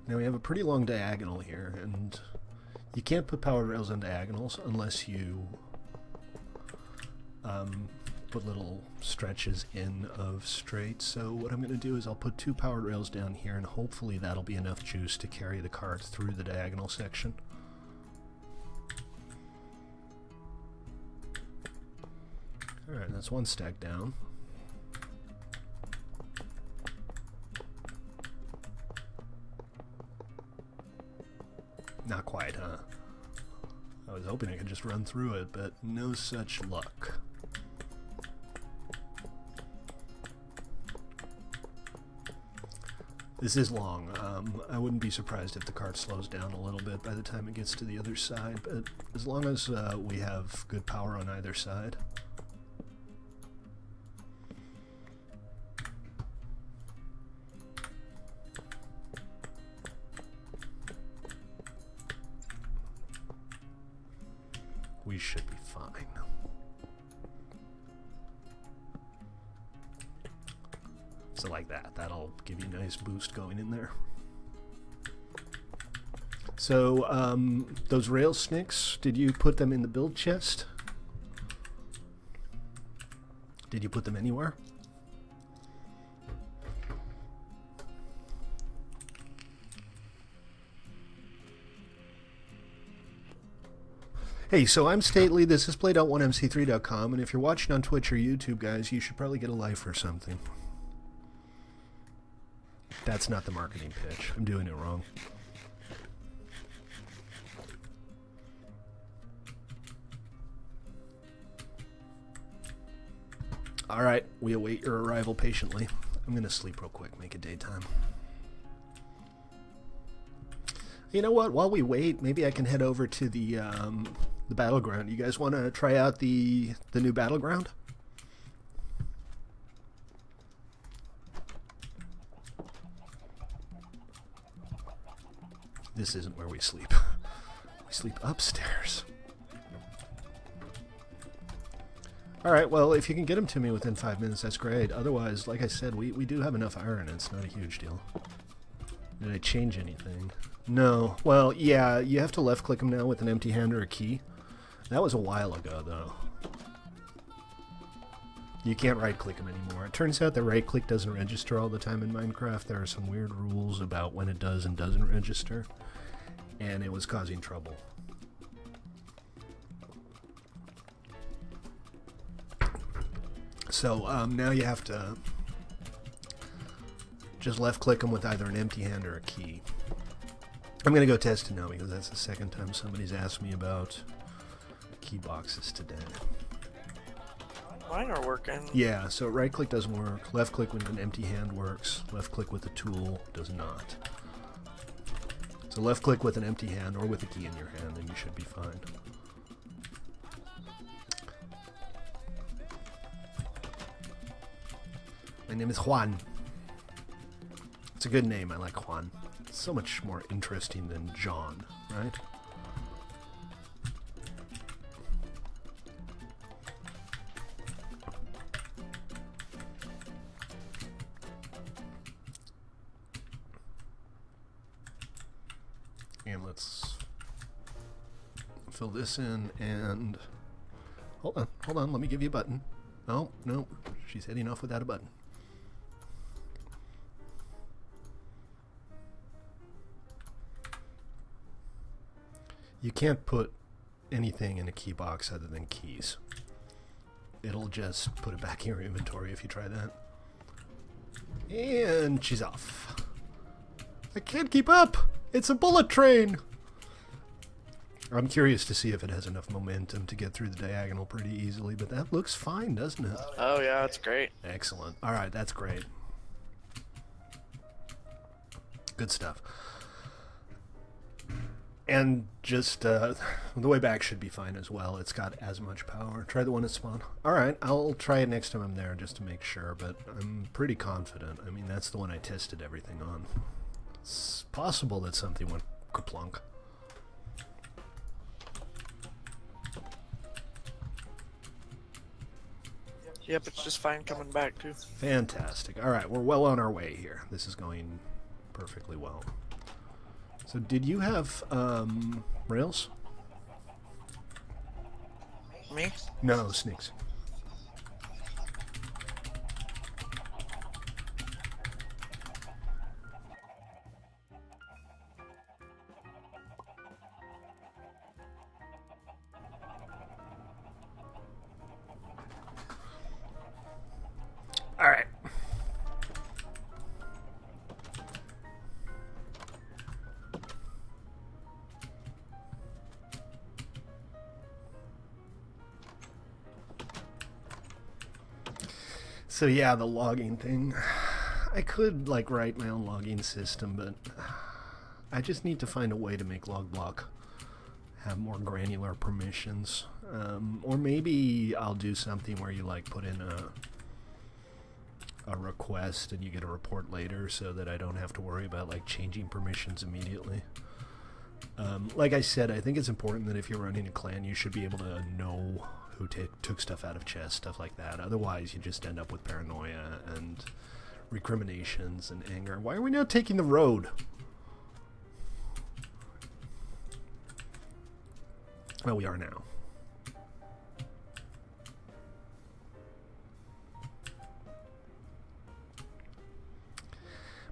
Now we have a pretty long diagonal here, and you can't put powered rails on diagonals unless you put little stretches in of straight. So what I'm going to do is I'll put 2 powered rails down here, and hopefully that'll be enough juice to carry the cart through the diagonal section. Alright, that's 1 stack down. Not quite, huh? I was hoping I could just run through it, but no such luck. This is long. I wouldn't be surprised if the cart slows down a little bit by the time it gets to the other side, but as long as we have good power on either side. We should be fine. So like that. That'll give you a nice boost going in there. So, those rail snicks, did you put them in the build chest? Did you put them anywhere? Hey, so I'm Stately, this is play.1mc3.com, and if you're watching on Twitch or YouTube, guys, you should probably get a life or something. That's not the marketing pitch. I'm doing it wrong. Alright, we await your arrival patiently. I'm gonna sleep real quick, make it daytime. You know what, while we wait, maybe I can head over to the battleground. You guys want to try out the new battleground? This isn't where we sleep. We sleep upstairs. Alright, well, if you can get them to me within 5 minutes, that's great. Otherwise, like I said, we do have enough iron. It's not a huge deal. Did I change anything? No. Well, yeah, you have to left-click them now with an empty hand or a key. That was a while ago, though. You can't right-click them anymore. It turns out that right-click doesn't register all the time in Minecraft. There are some weird rules about when it does and doesn't register, and it was causing trouble. So now you have to just left-click them with either an empty hand or a key. I'm going to go test it now because that's the second time somebody's asked me about key boxes today. Mine are working. Yeah, so right-click doesn't work. Left-click with an empty hand works. Left-click with a tool does not. So left-click with an empty hand or with a key in your hand and you should be fine. My name is Juan. It's a good name. I like Juan. It's so much more interesting than John, right? And let's fill this in and hold on, let me give you a button. Oh, no, she's heading off without a button. You can't put anything in a key box other than keys. It'll just put it back in your inventory if you try that. And she's off. I can't keep up! It's a bullet train! I'm curious to see if it has enough momentum to get through the diagonal pretty easily, but that looks fine, doesn't it? Oh yeah, it's great. Excellent. Alright, that's great. Good stuff. And just, the way back should be fine as well. It's got as much power. Try the one at spawn. Alright, I'll try it next time I'm there just to make sure, but I'm pretty confident. I mean, that's the one I tested everything on. It's possible that something went kaplunk. Yep, it's just fine coming back too. Fantastic. Alright, we're well on our way here. This is going perfectly well. So did you have, rails? Me? No, sneaks. All right. So yeah, the logging thing. I could like write my own logging system, but I just need to find a way to make logblock have more granular permissions. Or maybe I'll do something where you like put in a request and you get a report later, so that I don't have to worry about like changing permissions immediately. Like I said, I think it's important that if you're running a clan, you should be able to know who took stuff out of chests, stuff like that. Otherwise, you just end up with paranoia and recriminations and anger. Why are we not taking the road? Well, we are now.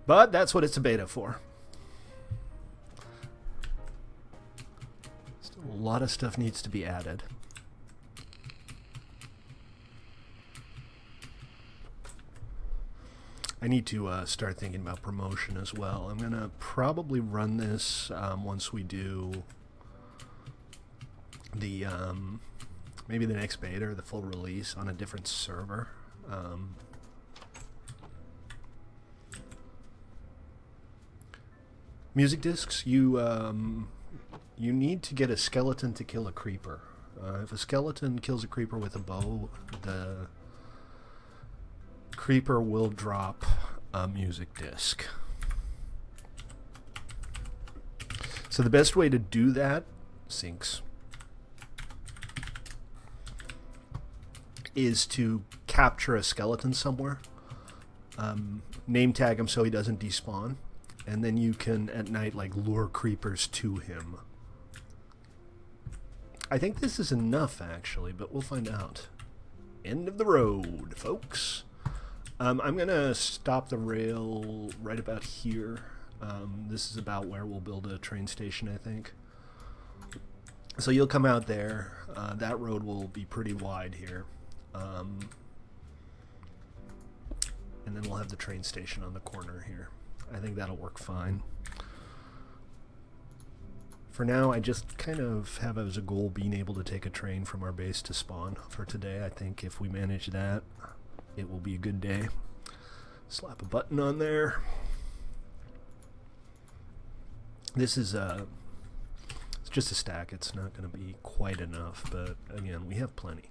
But that's what it's a beta for. Still a lot of stuff needs to be added. I need to start thinking about promotion as well. I'm going to probably run this once we do the maybe the next beta or the full release on a different server. Music discs, you need to get a skeleton to kill a creeper. If a skeleton kills a creeper with a bow, the creeper will drop a music disc. So the best way to do that, sinks, is to capture a skeleton somewhere, name tag him so he doesn't despawn, and then you can at night like lure creepers to him. I think this is enough actually, but we'll find out. End of the road, folks. I'm gonna stop the rail right about here. This is about where we'll build a train station, I think. So you'll come out there. That road will be pretty wide here. And then we'll have the train station on the corner here. I think that'll work fine. For now, I just kind of have as a goal being able to take a train from our base to spawn for today. I think if we manage that, it will be a good day. Slap a button on there. This is it's just a stack. It's not going to be quite enough, but again, we have plenty.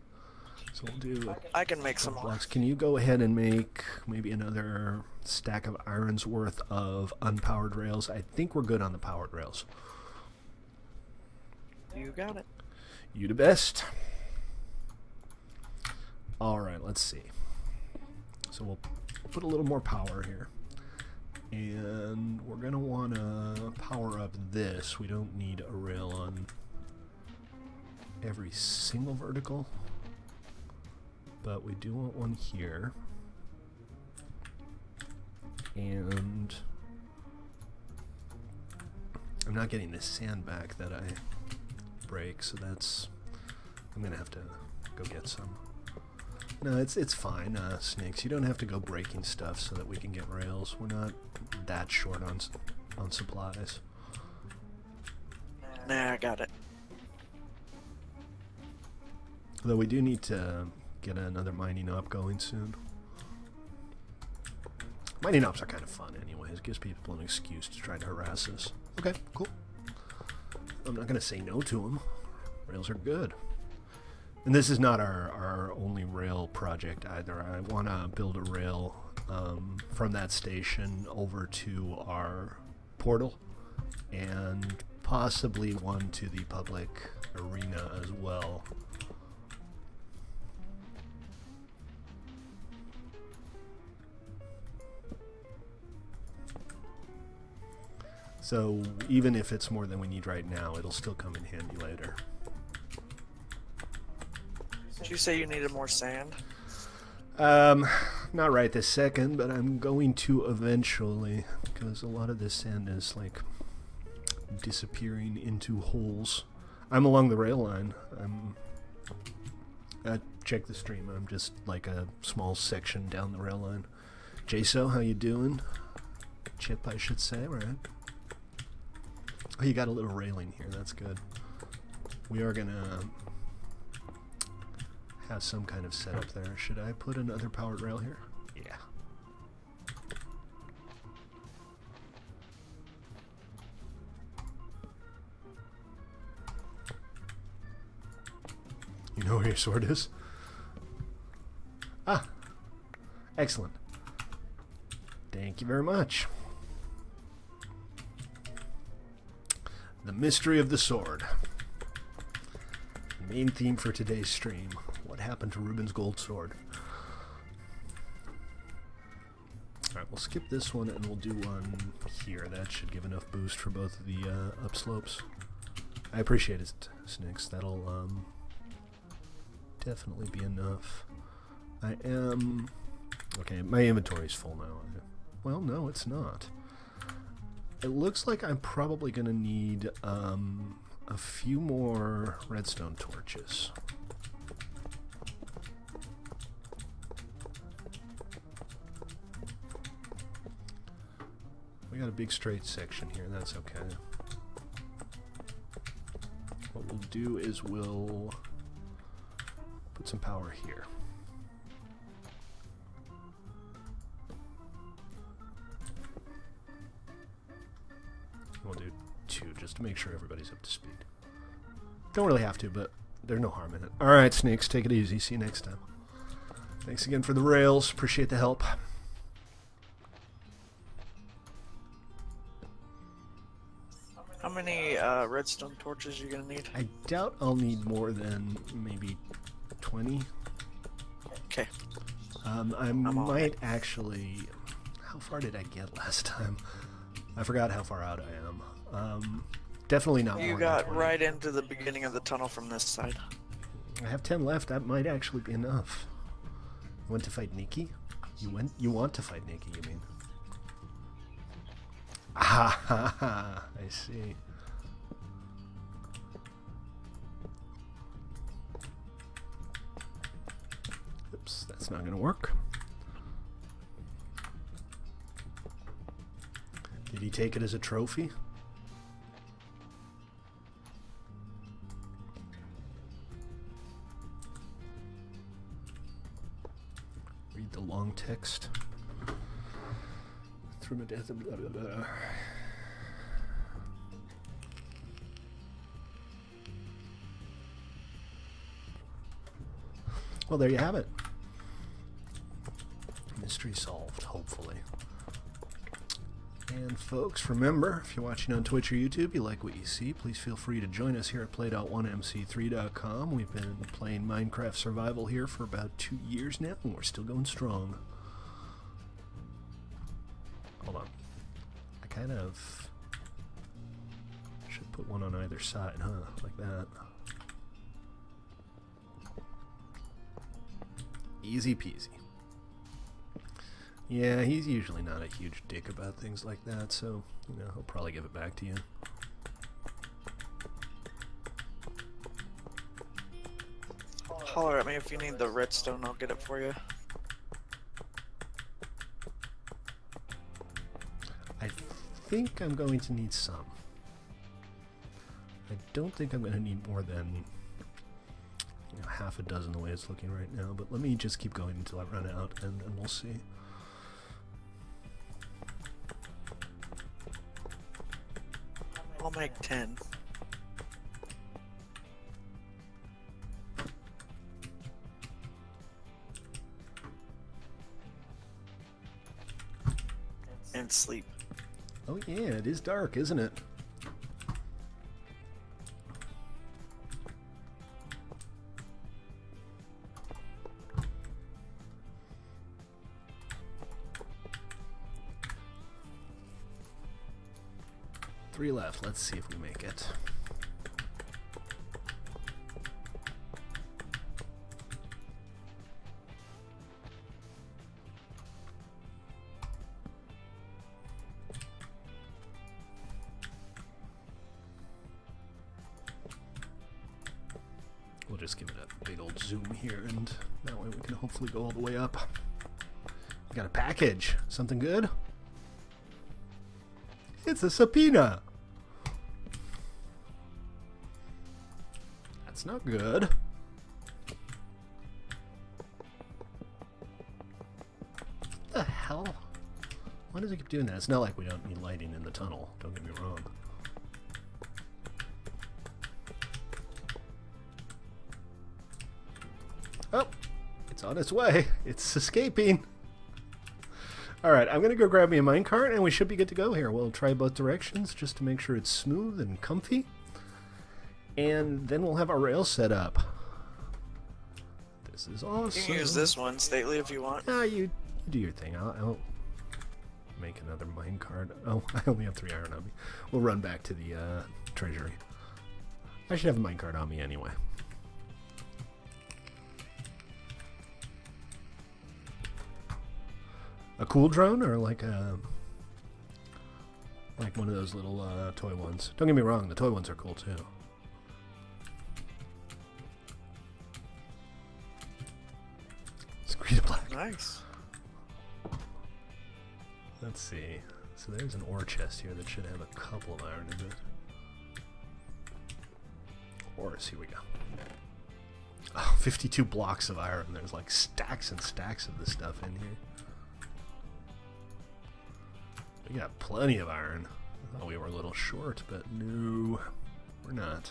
So we'll do. I can make some blocks. Can you go ahead and make maybe another stack of iron's worth of unpowered rails? I think we're good on the powered rails. You got it. You the best. All right, let's see. So we'll put a little more power here. And we're going to want to power up this. We don't need a rail on every single vertical, but we do want one here. And I'm not getting this sand back that I break, so that's... I'm going to have to go get some. No, it's fine, Snakes. You don't have to go breaking stuff so that we can get rails. We're not that short on supplies. Nah, I got it. Though we do need to get another mining op going soon. Mining ops are kind of fun anyways. It gives people an excuse to try to harass us. Okay, cool. I'm not going to say no to them. Rails are good. And this is not our only rail project either. I want to build a rail from that station over to our portal, and possibly one to the public arena as well. So even if it's more than we need right now, it'll still come in handy later. Did you say you needed more sand? Not right this second, but I'm going to eventually, because a lot of this sand is like disappearing into holes. I'm along the rail line. Check the stream. I'm just like a small section down the rail line. Jaso, how you doing? Chip, I should say, right? Oh, you got a little railing here. That's good. We are gonna have some kind of setup there. Should I put another powered rail here? Yeah. know where your sword is? Ah. Excellent. Thank you very much. The mystery of the sword. Main theme for today's stream. What happened to Ruben's gold sword? Alright, we'll skip this one and we'll do one here. That should give enough boost for both of the upslopes. I appreciate it, Snicks. That'll definitely be enough. I am... Okay, my inventory's full now. Well, no, it's not. It looks like I'm probably going to need a few more redstone torches. We got a big straight section here, that's okay. What we'll do is we'll put some power here. We'll do 2 just to make sure everybody's up to speed. Don't really have to, but there's no harm in it. Alright, Snakes, take it easy. See you next time. Thanks again for the rails. Appreciate the help. How many redstone torches are you gonna need? I doubt I'll need more than maybe 20. Okay. I might actually... How far did I get last time? I forgot how far out I am. Definitely not more You than got 20. right into the beginning of the tunnel from this side. I have 10 left. That might actually be enough. You want to fight Nikki? You want to fight Nikki, you mean? Ah, ha, ha, I see. Oops, that's not going to work. Did he take it as a trophy? Read the long text. Through my death. Blah, blah, blah. Well, there you have it. Mystery solved, hopefully. And folks, remember, if you're watching on Twitch or YouTube, you like what you see, please feel free to join us here at play.1mc3.com. We've been playing Minecraft Survival here for about 2 years now, and we're still going strong. Hold on. I kind of should put one on either side, huh? Like that. Easy peasy. Yeah, he's usually not a huge dick about things like that, so, you know, he'll probably give it back to you. Holler at me if you need the redstone, I'll get it for you. I think I'm going to need some. I don't think I'm going to need more than, you know, half a dozen the way it's looking right now, but let me just keep going until I run out, and we'll see. I'll make 10. And sleep. Oh yeah, it is dark, isn't it? Three left. Let's see if we make it. We'll just give it a big old zoom here, and that way we can hopefully go all the way up. We got a package. Something good? It's a subpoena. That's not good. What the hell? Why does it keep doing that? It's not like we don't need lighting in the tunnel. Don't get me wrong. on its way. It's escaping. Alright, I'm going to go grab me a minecart, and we should be good to go here. We'll try both directions just to make sure it's smooth and comfy. And then we'll have our rail set up. This is awesome. You can use this one, Stately, if you want. No, you do your thing. I'll make another minecart. Oh, I only have 3 iron on me. We'll run back to the treasury. I should have a minecart on me anyway. A cool drone, or like one of those little toy ones? Don't get me wrong, the toy ones are cool too. It's green to black. Nice. Let's see. So there's an ore chest here that should have a couple of iron in it. Ores, here we go. Oh, 52 blocks of iron. There's like stacks and stacks of this stuff in here. We got plenty of iron. I thought we were a little short, but no, we're not.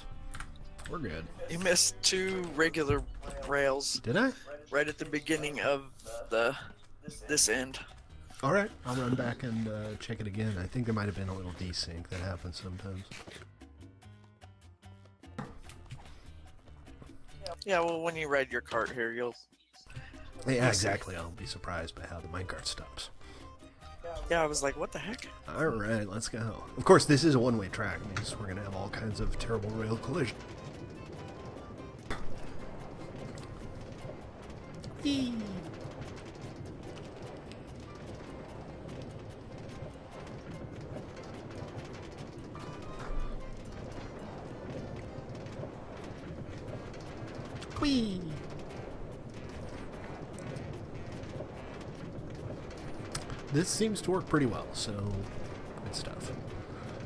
We're good. You missed 2 regular rails. Did I? Right at the beginning of this end. Alright, I'll run back and check it again. I think there might have been a little desync. That happens sometimes. Yeah, well, when you ride your cart here, you'll... Yeah, exactly. I'll be surprised by how the minecart stops. Yeah, I was like, what the heck? Alright, let's go. Of course, this is a one-way track. It means we're going to have all kinds of terrible rail collisions. Whee! Whee! This seems to work pretty well, so good stuff.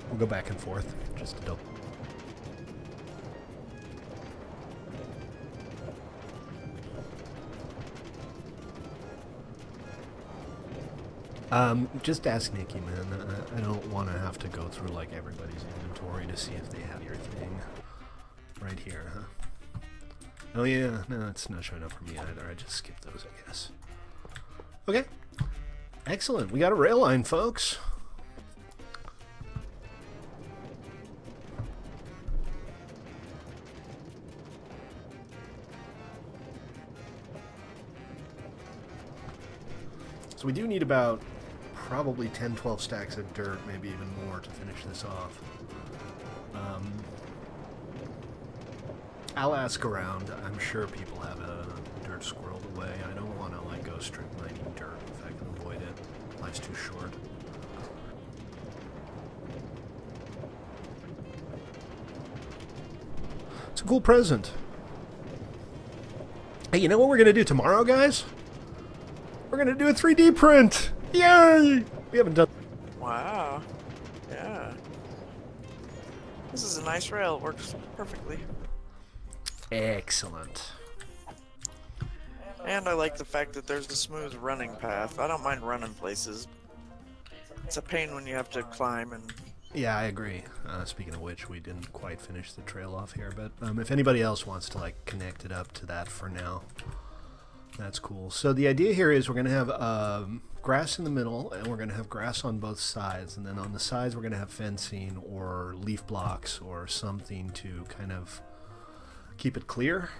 We'll go back and forth just to double. Just ask Nikki, man. I don't want to have to go through like everybody's inventory to see if they have your thing right here, huh? Oh yeah, no, it's not showing up for me either. I just skipped those, I guess. Okay. Excellent. We got a rail line, folks. So we do need about probably 10-12 stacks of dirt, maybe even more, to finish this off. I'll ask around. I'm sure people have a dirt squirreled away. I don't want to like go strip mining dirt if I can avoid it. Life's too short. It's a cool present. Hey, you know what we're going to do tomorrow, guys? We're going to do a 3D print! Yay! We haven't done... Wow. Yeah. This is a nice rail. It works perfectly. Excellent. And I like the fact that there's a smooth running path. I don't mind running places. It's a pain when you have to climb and... Yeah, I agree. Speaking of which, we didn't quite finish the trail off here, but if anybody else wants to like connect it up to that for now, that's cool. So the idea here is we're going to have grass in the middle, and we're going to have grass on both sides, and then on the sides we're going to have fencing or leaf blocks or something to kind of keep it clear.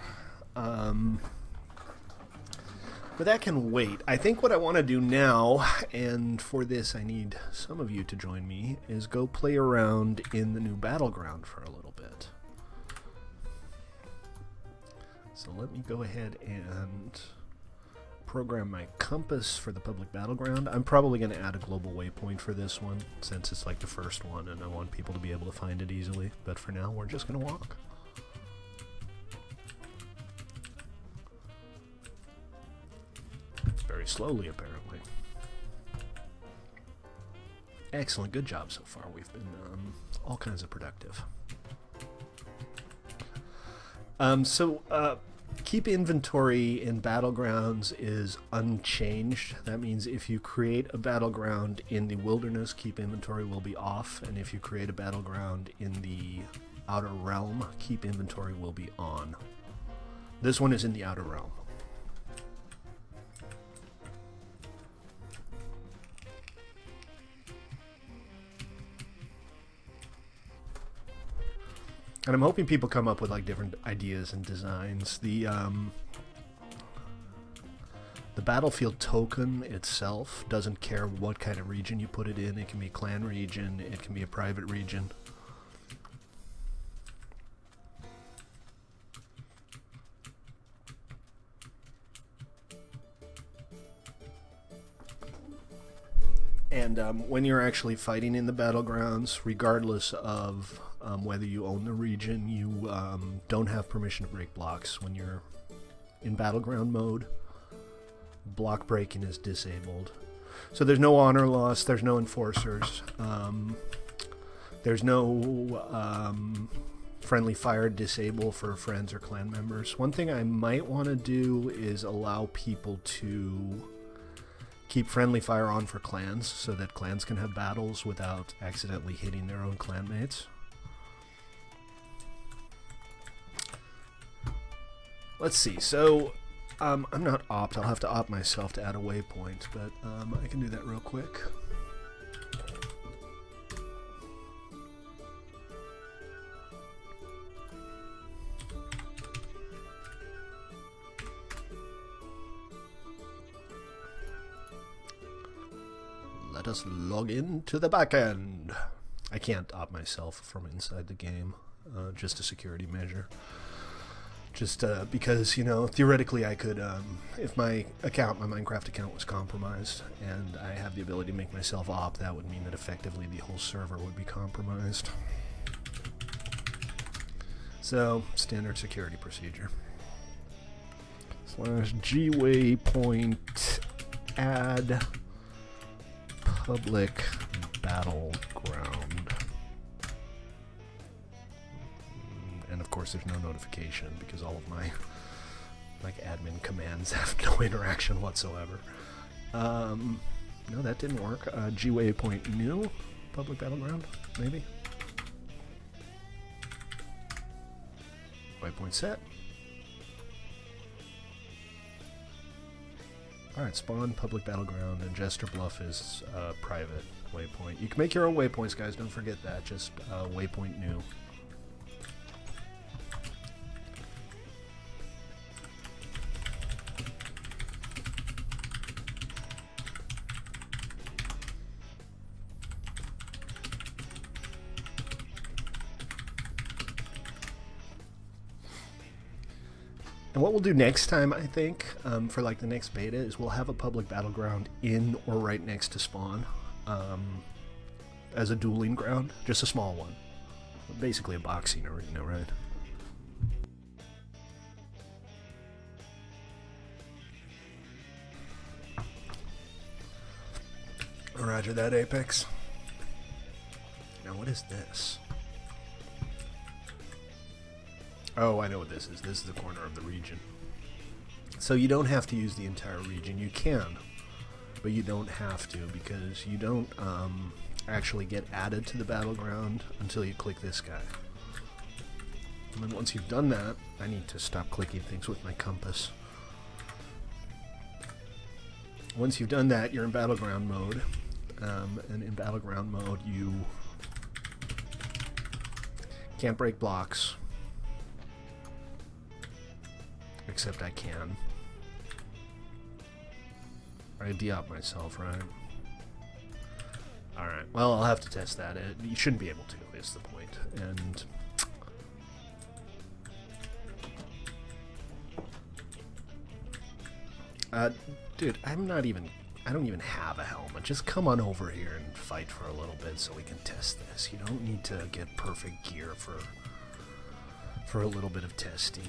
But that can wait. I think what I want to do now, and for this I need some of you to join me, is go play around in the new battleground for a little bit. So let me go ahead and program my compass for the public battleground. I'm probably going to add a global waypoint for this one, since it's like the first one and I want people to be able to find it easily. But for now, we're just going to walk. Very slowly, apparently. Excellent. Good job so far. We've been all kinds of productive. Keep inventory in battlegrounds is unchanged. That means if you create a battleground in the wilderness, keep inventory will be off. And if you create a battleground in the outer realm, keep inventory will be on. This one is in the outer realm. And I'm hoping people come up with like different ideas and designs. The battlefield token itself doesn't care what kind of region you put it in. It can be a clan region, it can be a private region. And when you're actually fighting in the battlegrounds, regardless of whether you own the region, you don't have permission to break blocks. When you're in battleground mode, block breaking is disabled. So there's no honor loss, there's no enforcers, there's no friendly fire disable for friends or clan members. One thing I might want to do is allow people to keep friendly fire on for clans so that clans can have battles without accidentally hitting their own clanmates. Let's see, so I'm not opt, I'll have to opt myself to add a waypoint, but I can do that real quick. Let us log in to the back end. I can't opt myself from inside the game, just a security measure. Just because, you know, theoretically I could, if my Minecraft account was compromised, and I have the ability to make myself opt, that would mean that effectively the whole server would be compromised. So, standard security procedure. /G waypoint add public battleground. And of course there's no notification because all of my like admin commands have no interaction whatsoever. No, that didn't work. G waypoint new public battleground, maybe. Waypoint set. Alright, spawn, public battleground, and Jester Bluff is private waypoint. You can make your own waypoints, guys, don't forget that. Just waypoint new. And what we'll do next time, I think, for like the next beta, is we'll have a public battleground in or right next to spawn as a dueling ground, just a small one. Basically a boxing arena, right? Roger that, Apex. Now what is this? Oh, I know what this is. This is the corner of the region. So you don't have to use the entire region. You can, but you don't have to because you don't actually get added to the battleground until you click this guy. And then once you've done that, I need to stop clicking things with my compass. Once you've done that, you're in battleground mode. And in battleground mode, you can't break blocks. Except I can. I de-op myself, right? Alright, well, I'll have to test that. You shouldn't be able to, is the point. And dude, I don't even have a helmet. Just come on over here and fight for a little bit so we can test this. You don't need to get perfect gear for a little bit of testing.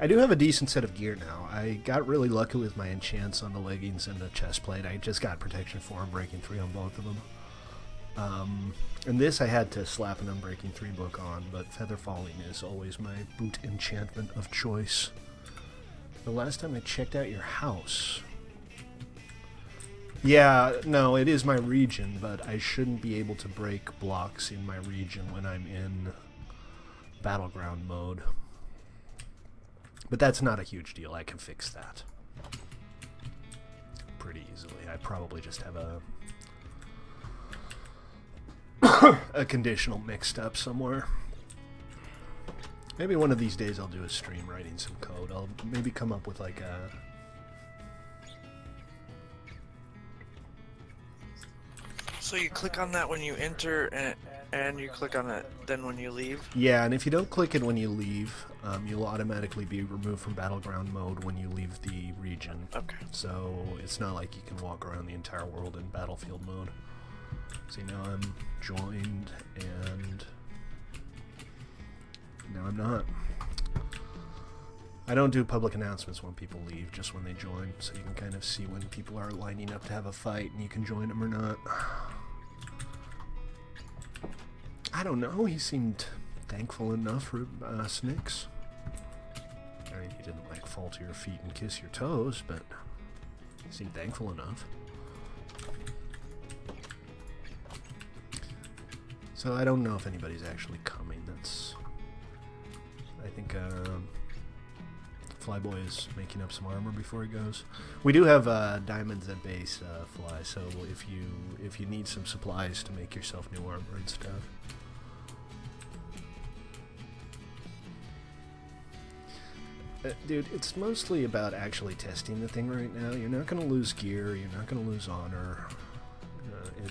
I do have a decent set of gear now. I got really lucky with my enchants on the leggings and the chest plate. I just got protection 4 and breaking 3 on both of them. And this I had to slap an unbreaking 3 book on, but feather falling is always my boot enchantment of choice. The last time I checked out your house... Yeah, no, it is my region, but I shouldn't be able to break blocks in my region when I'm in battleground mode. But that's not a huge deal. I can fix that pretty easily. I probably just have a conditional mixed up somewhere. Maybe one of these days I'll do a stream writing some code. I'll maybe come up with like a... So you click on that when you enter, and you click on it then when you leave? Yeah, and if you don't click it when you leave, you'll automatically be removed from Battleground mode when you leave the region. Okay. So it's not like you can walk around the entire world in Battlefield mode. See, now I'm joined, and now I'm not. I don't do public announcements when people leave, just when they join, so you can kind of see when people are lining up to have a fight and you can join them or not. I don't know, he seemed thankful enough for Snicks. I mean, he didn't like fall to your feet and kiss your toes, but he seemed thankful enough. So I don't know if anybody's actually coming. That's... I think Flyboy is making up some armor before he goes. We do have diamonds at base, Fly, so if you need some supplies to make yourself new armor and stuff. Dude, it's mostly about actually testing the thing right now. You're not going to lose gear, you're not going to lose honor.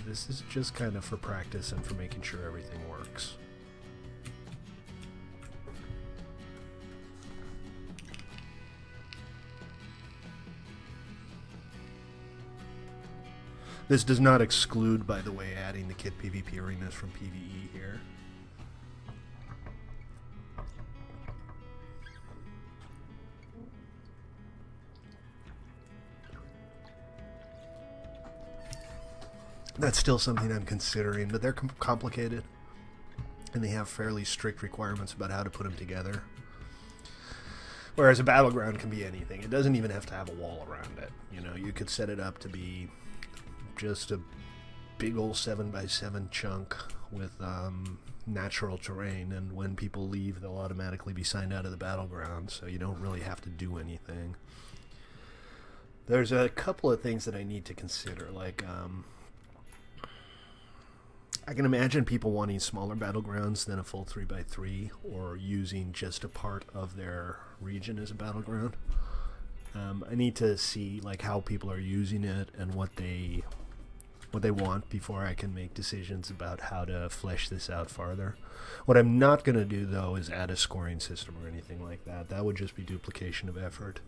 This is just kind of for practice and for making sure everything works. This does not exclude, by the way, adding the kit PvP arenas from PvE here. That's still something I'm considering, but they're complicated, and they have fairly strict requirements about how to put them together. Whereas a battleground can be anything. It doesn't even have to have a wall around it. You know, you could set it up to be just a big old 7x7 chunk with natural terrain, and when people leave, they'll automatically be signed out of the battleground, so you don't really have to do anything. There's a couple of things that I need to consider, like... I can imagine people wanting smaller battlegrounds than a full 3x3, or using just a part of their region as a battleground. I need to see like how people are using it and what they want before I can make decisions about how to flesh this out farther. What I'm not going to do though is add a scoring system or anything like that. That would just be duplication of effort.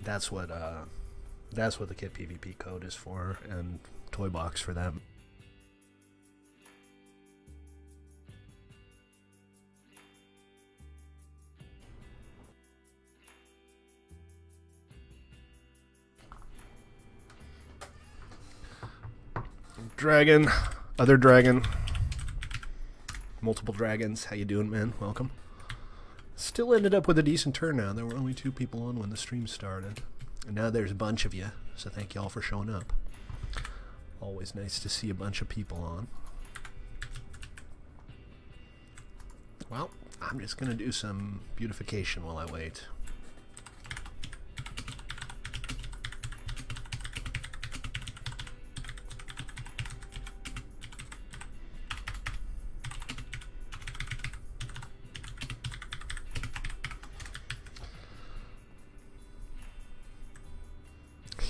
That's what the kit PvP code is for, and ToyBox for them. Dragon, other dragon, multiple dragons. How you doing, man? Welcome. Still ended up with a decent turnout. There were only 2 people on when the stream started, and now there's a bunch of you, so thank you all for showing up. Always nice to see a bunch of people on. Well, I'm just gonna do some beautification while I wait.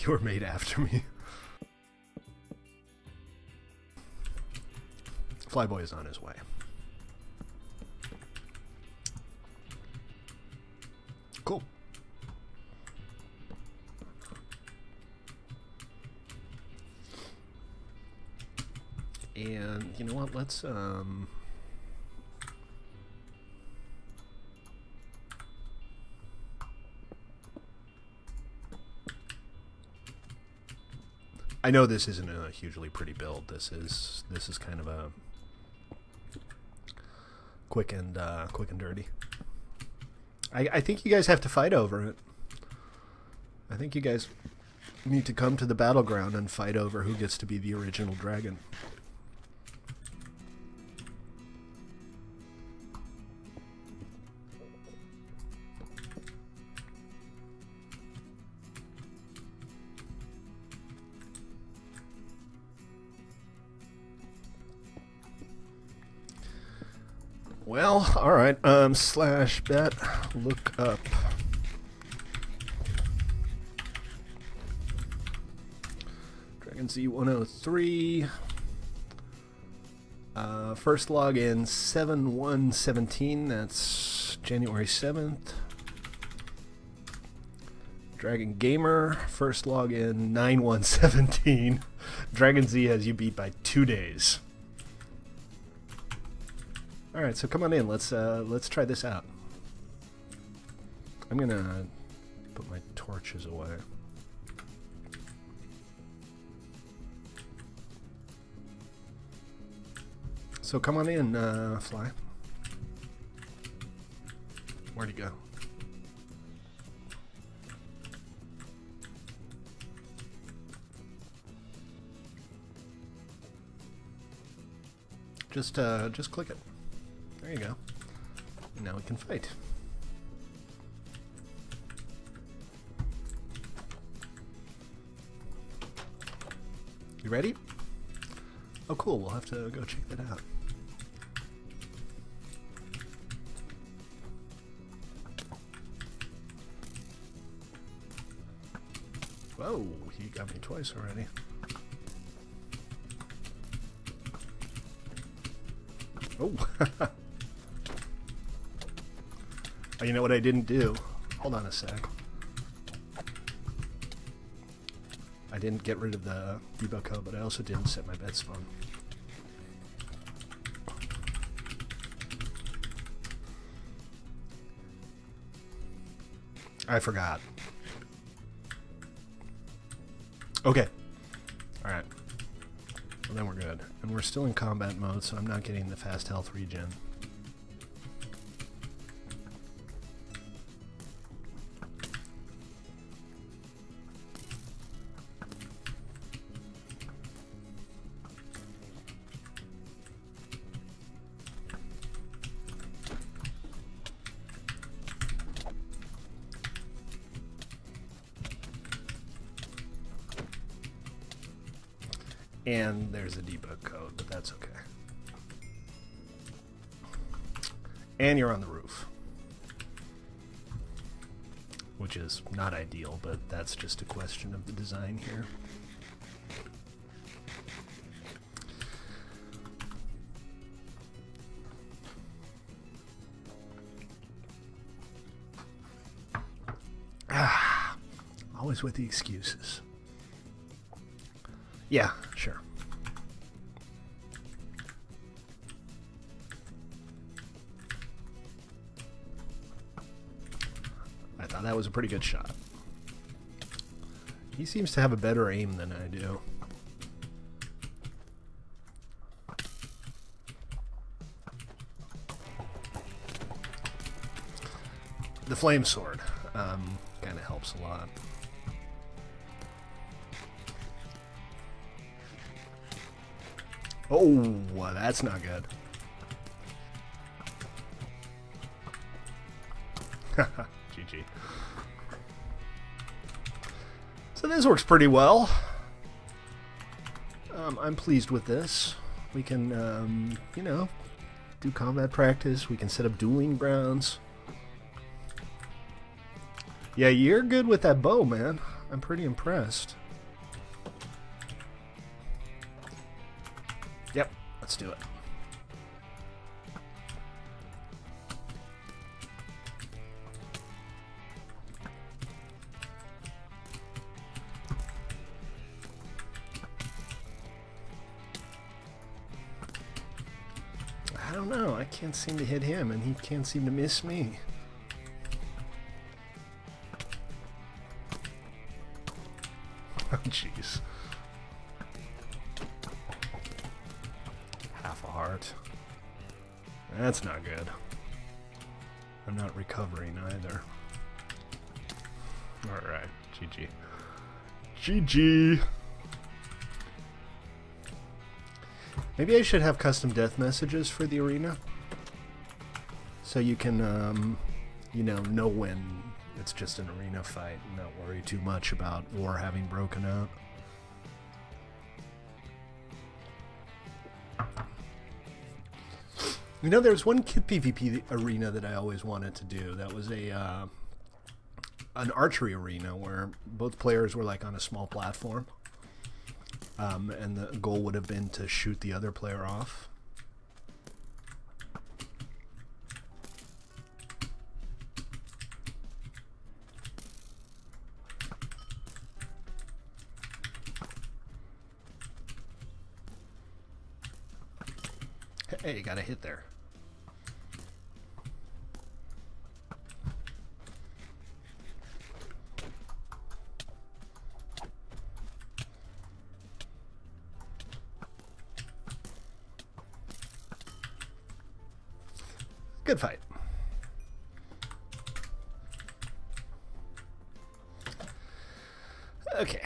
You were made after me. Flyboy is on his way. Cool. And you know what? Let's I know this isn't a hugely pretty build. This is kind of a quick and dirty. I think you guys have to fight over it. I think you guys need to come to the battleground and fight over who gets to be the original dragon. Well, alright, slash bet, look up. Dragon Z 103. First login 7/1/17, that's January 7th. Dragon Gamer, first login 9/1/17. Dragon Z has you beat by 2 days. Alright, so come on in, let's try this out. I'm gonna put my torches away. So come on in, Fly. Where'd he go? Just click it. There you go. And now we can fight. You ready? Oh, cool. We'll have to go check that out. Whoa, he got me twice already. Oh. Oh, you know what I didn't do? Hold on a sec. I didn't get rid of the debug code, but I also didn't set my bed spawn. I forgot. Okay. Alright. Well, then we're good. And we're still in combat mode, so I'm not getting the fast health regen. And there's a debug code, but that's okay. And you're on the roof. Which is not ideal, but that's just a question of the design here. Always with the excuses. Yeah, sure. I thought that was a pretty good shot. He seems to have a better aim than I do. The flame sword kind of helps a lot. Oh, well, that's not good. GG. So this works pretty well. I'm pleased with this. We can, you know, do combat practice. We can set up dueling grounds. Yeah, you're good with that bow, man. I'm pretty impressed. Yep, let's do it. I don't know, I can't seem to hit him and he can't seem to miss me. Oh, jeez. Half a heart. That's not good. I'm not recovering either. Alright, GG. GG! Maybe I should have custom death messages for the arena. So you can, you know when it's just an arena fight and not worry too much about war having broken out. You know, there's one kid PvP arena that I always wanted to do. That was an archery arena where both players were like on a small platform, and the goal would have been to shoot the other player off. Hey, you got a hit there. Good fight. Okay.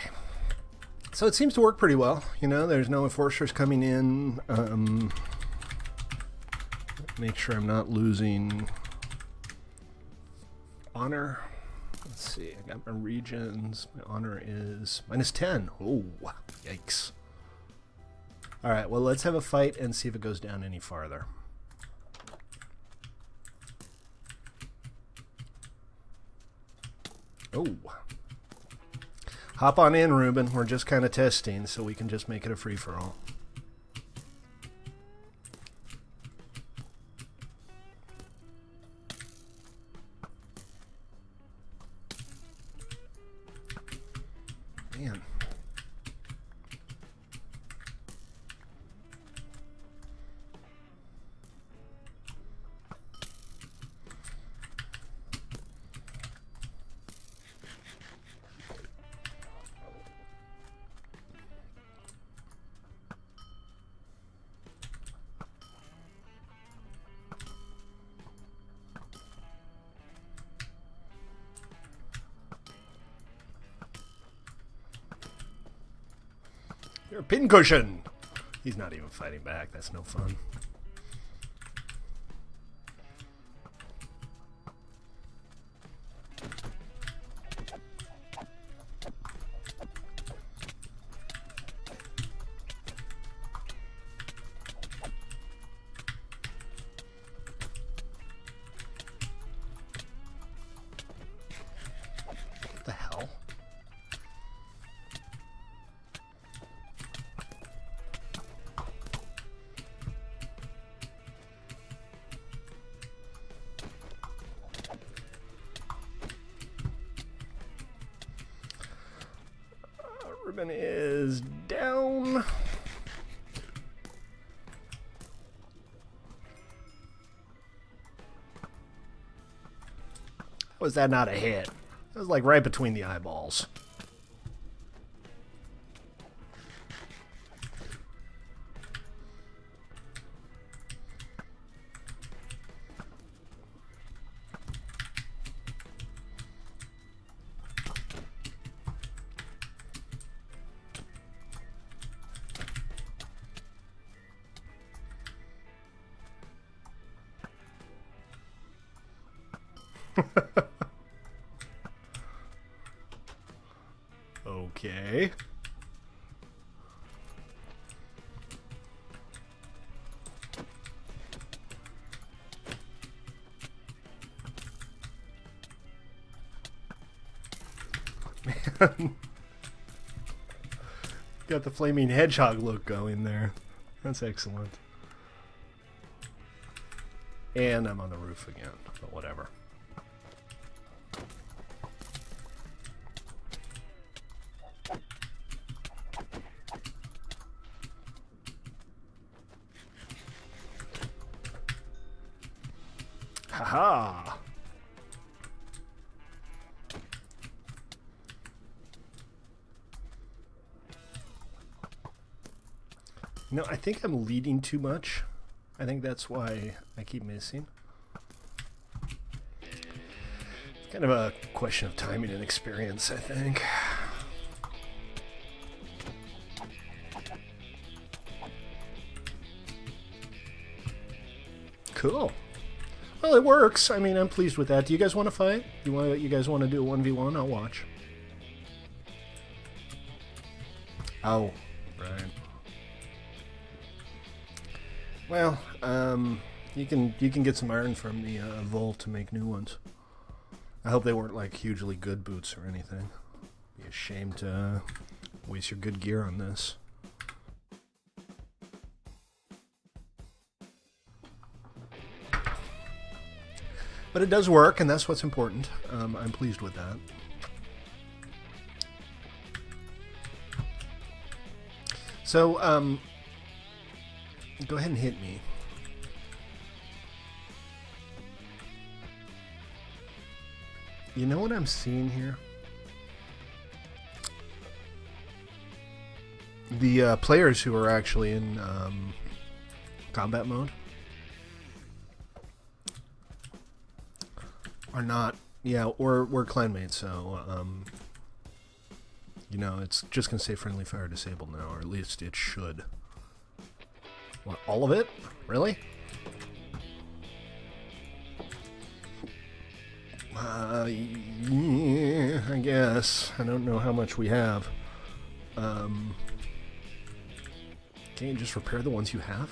So it seems to work pretty well. You know, there's no enforcers coming in. Make sure I'm not losing honor. Let's see. I got my regions. My honor is -10. Oh, yikes. All right. Well, let's have a fight and see if it goes down any farther. Oh. Hop on in, Ruben. We're just kind of testing, so we can just make it a free-for-all. Man. You're a pincushion. He's not even fighting back. That's no fun. What the hell? Ruben is down. Was that not a hit? It was like right between the eyeballs. Okay. Man. Got the flaming hedgehog look going there. That's excellent. And I'm on the roof again, but whatever. Haha. No, I think I'm leading too much. I think that's why I keep missing. It's kind of a question of timing and experience, I think. Cool. Well, it works. I mean, I'm pleased with that. Do you guys want to fight? You guys want to do a 1v1? I'll watch. Oh, right. Well, you can get some iron from the vault to make new ones. I hope they weren't like hugely good boots or anything. Be a shame to waste your good gear on this. But it does work, and that's what's important. I'm pleased with that. So, go ahead and hit me. You know what I'm seeing here? The players who are actually in combat mode are not, yeah, we're clanmates, so, you know, it's just going to say friendly fire disabled now, or at least it should. What, all of it? Really? Yeah, I guess. I don't know how much we have. Can't you just repair the ones you have?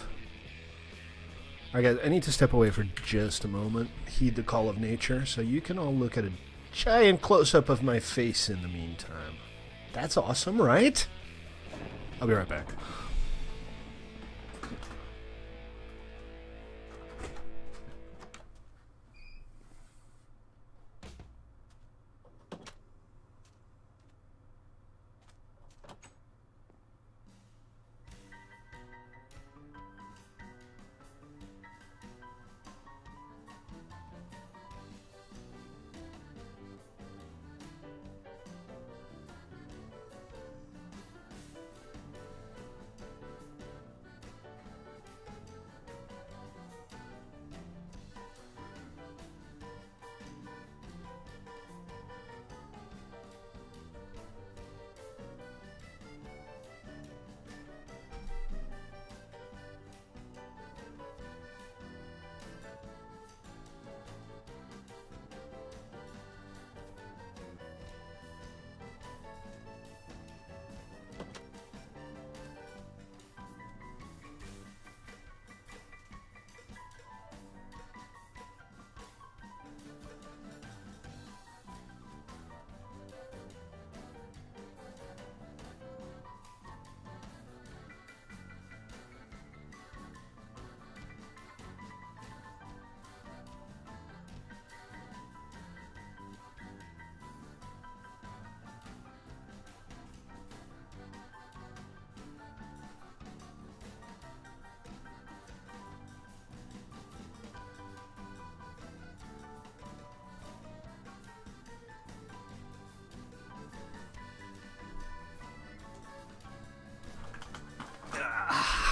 Alright guys, I need to step away for just a moment. Heed the call of nature, so you can all look at a giant close-up of my face in the meantime. That's awesome, right? I'll be right back.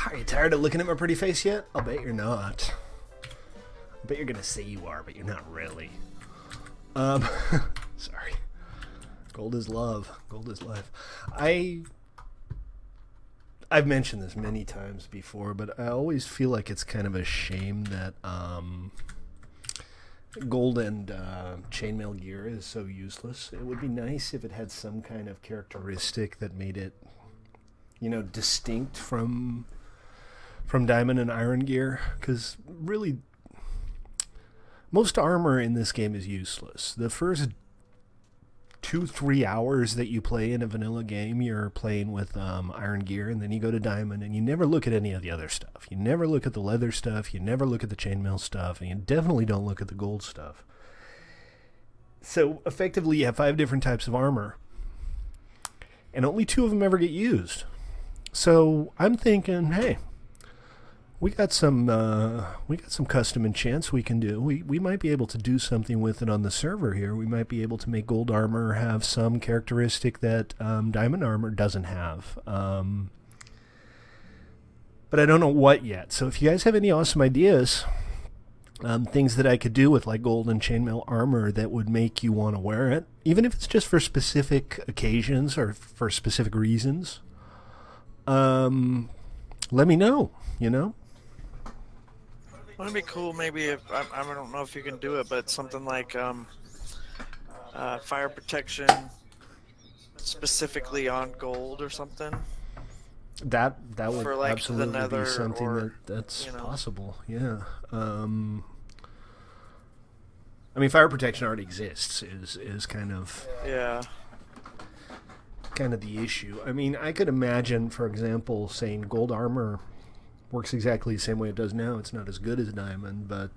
Are you tired of looking at my pretty face yet? I'll bet you're not. I bet you're gonna say you are, but you're not really. Sorry. Gold is love. Gold is life. I've mentioned this many times before, but I always feel like it's kind of a shame that gold and chainmail gear is so useless. It would be nice if it had some kind of characteristic that made it, you know, distinct from diamond and iron gear, because really most armor in this game is useless. The first 2-3 hours that you play in a vanilla game, you're playing with iron gear, and then you go to diamond and you never look at any of the other stuff. You never look at the leather stuff, you never look at the chainmail stuff, and you definitely don't look at the gold stuff. So effectively you have 5 different types of armor, and only 2 of them ever get used. So I'm thinking, hey, we got some custom enchants we can do. We might be able to do something with it on the server here. We might be able to make gold armor have some characteristic that diamond armor doesn't have. But I don't know what yet. So if you guys have any awesome ideas, things that I could do with like gold and chainmail armor that would make you want to wear it, even if it's just for specific occasions or for specific reasons, let me know, you know? Wouldn't it be cool maybe if, I don't know if you can do it, but something like fire protection specifically on gold or something? That would for like the absolutely nether be something or, that's you know. possible. Yeah. I mean, fire protection already exists. Is kind of Yeah. the issue. I mean, I could imagine, for example, saying gold armor works exactly the same way it does now. It's not as good as diamond, but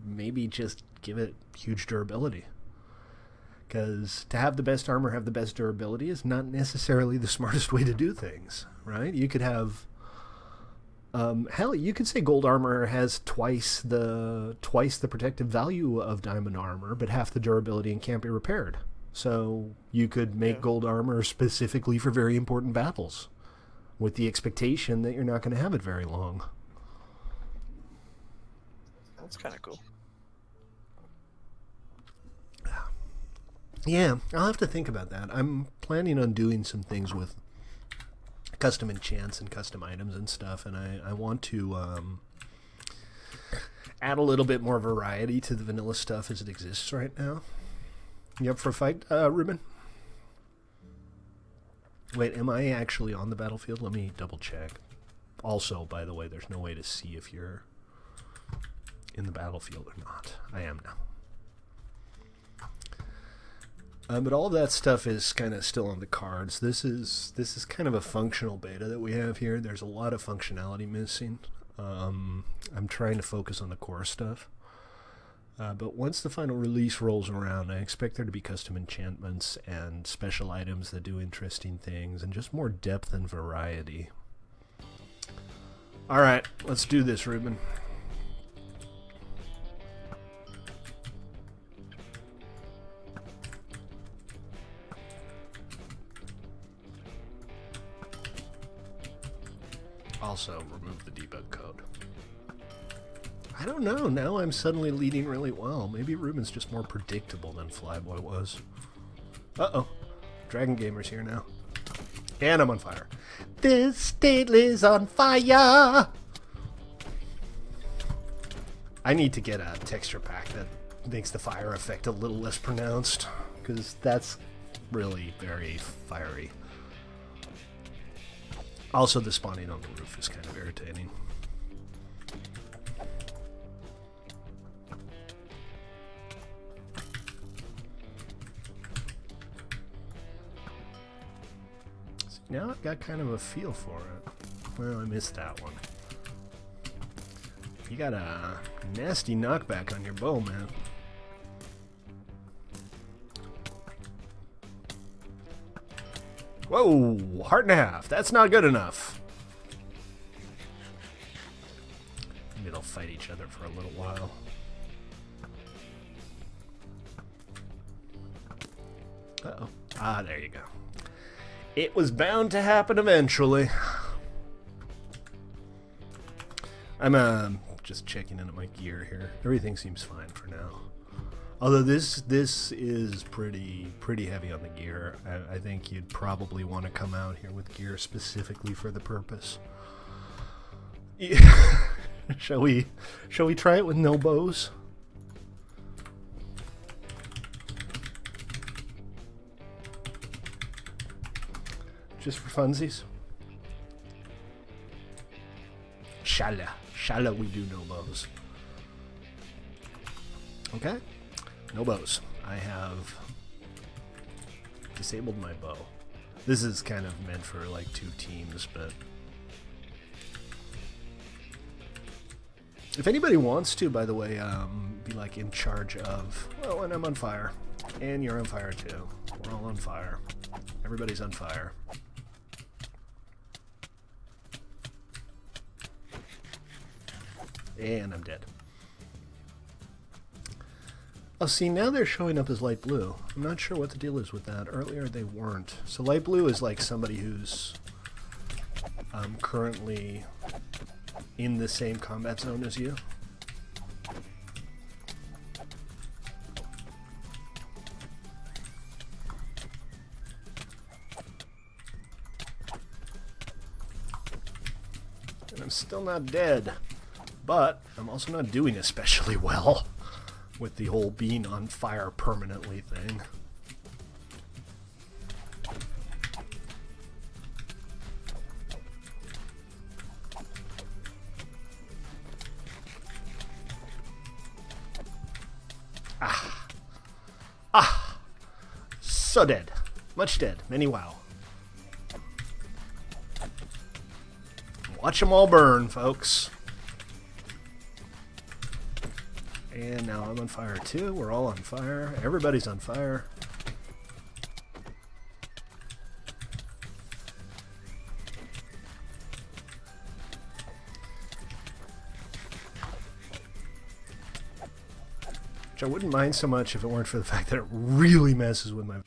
maybe just give it huge durability. Because to have the best armor have the best durability is not necessarily the smartest way to do things, right? You could have, hell, you could say gold armor has twice the protective value of diamond armor, but half the durability and can't be repaired. So you could make gold armor specifically for very important battles, with the expectation that you're not going to have it very long. That's kind of cool. Yeah, I'll have to think about that. I'm planning on doing some things with custom enchants and custom items and stuff, and I want to add a little bit more variety to the vanilla stuff as it exists right now. You up for a fight, Ruben? Wait, am I actually on the battlefield? Let me double check. Also, by the way, there's no way to see if you're in the battlefield or not. I am now. But all of that stuff is kind of still on the cards. This is kind of a functional beta that we have here. There's a lot of functionality missing. I'm trying to focus on the core stuff. But once the final release rolls around, I expect there to be custom enchantments and special items that do interesting things and just more depth and variety. Alright, let's do this, Ruben. Also, remove the debug code. I don't know. Now I'm suddenly leading really well. Maybe Ruben's just more predictable than Flyboy was. Uh-oh. Dragon Gamer's here now. And I'm on fire. This state is on fire! I need to get a texture pack that makes the fire effect a little less pronounced, because that's really very fiery. Also, the spawning on the roof is kind of irritating. See, now I've got kind of a feel for it. Well, I missed that one. You got a nasty knockback on your bow, man. Whoa, heart and a half. That's not good enough. Maybe they'll fight each other for a little while. Uh-oh. Ah, there you go. It was bound to happen eventually. I'm just checking into my gear here. Everything seems fine for now. Although this is pretty heavy on the gear. I think you'd probably want to come out here with gear specifically for the purpose. Yeah. Shall we try it with no bows? Just for funsies? Shala we do no bows. Okay. No bows. I have disabled my bow. This is kind of meant for like 2 teams, but if anybody wants to, by the way, be like in charge of, well, and I'm on fire, and you're on fire too. We're all on fire. Everybody's on fire. And I'm dead. Oh, see, now they're showing up as light blue. I'm not sure what the deal is with that. Earlier they weren't. So light blue is like somebody who's currently in the same combat zone as you. And I'm still not dead. But I'm also not doing especially well with the whole being on fire permanently thing. So dead. Much dead. Many wow. Watch them all burn, folks. And now I'm on fire too. We're all on fire. Everybody's on fire. Which I wouldn't mind so much if it weren't for the fact that it really messes with my...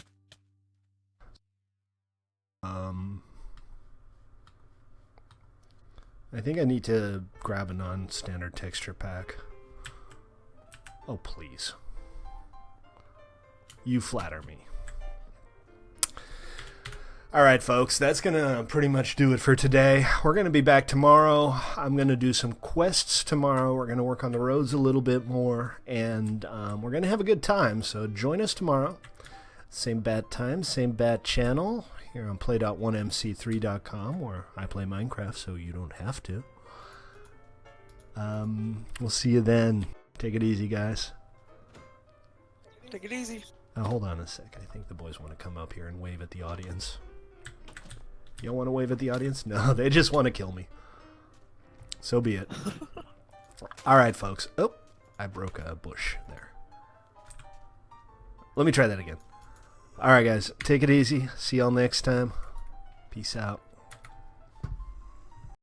I think I need to grab a non-standard texture pack. Oh, please. You flatter me. Alright, folks, that's going to pretty much do it for today. We're going to be back tomorrow. I'm going to do some quests tomorrow. We're going to work on the roads a little bit more, and we're going to have a good time. So join us tomorrow. Same bat time, same bat channel, here on play.1mc3.com, where I play Minecraft, so you don't have to. We'll see you then. Take it easy, guys. Take it easy. Hold on a sec. I think the boys want to come up here and wave at the audience. You don't want to wave at the audience? No, they just want to kill me. So be it. Alright, folks. Oh, I broke a bush there. Let me try that again. Alright, guys. Take it easy. See y'all next time. Peace out.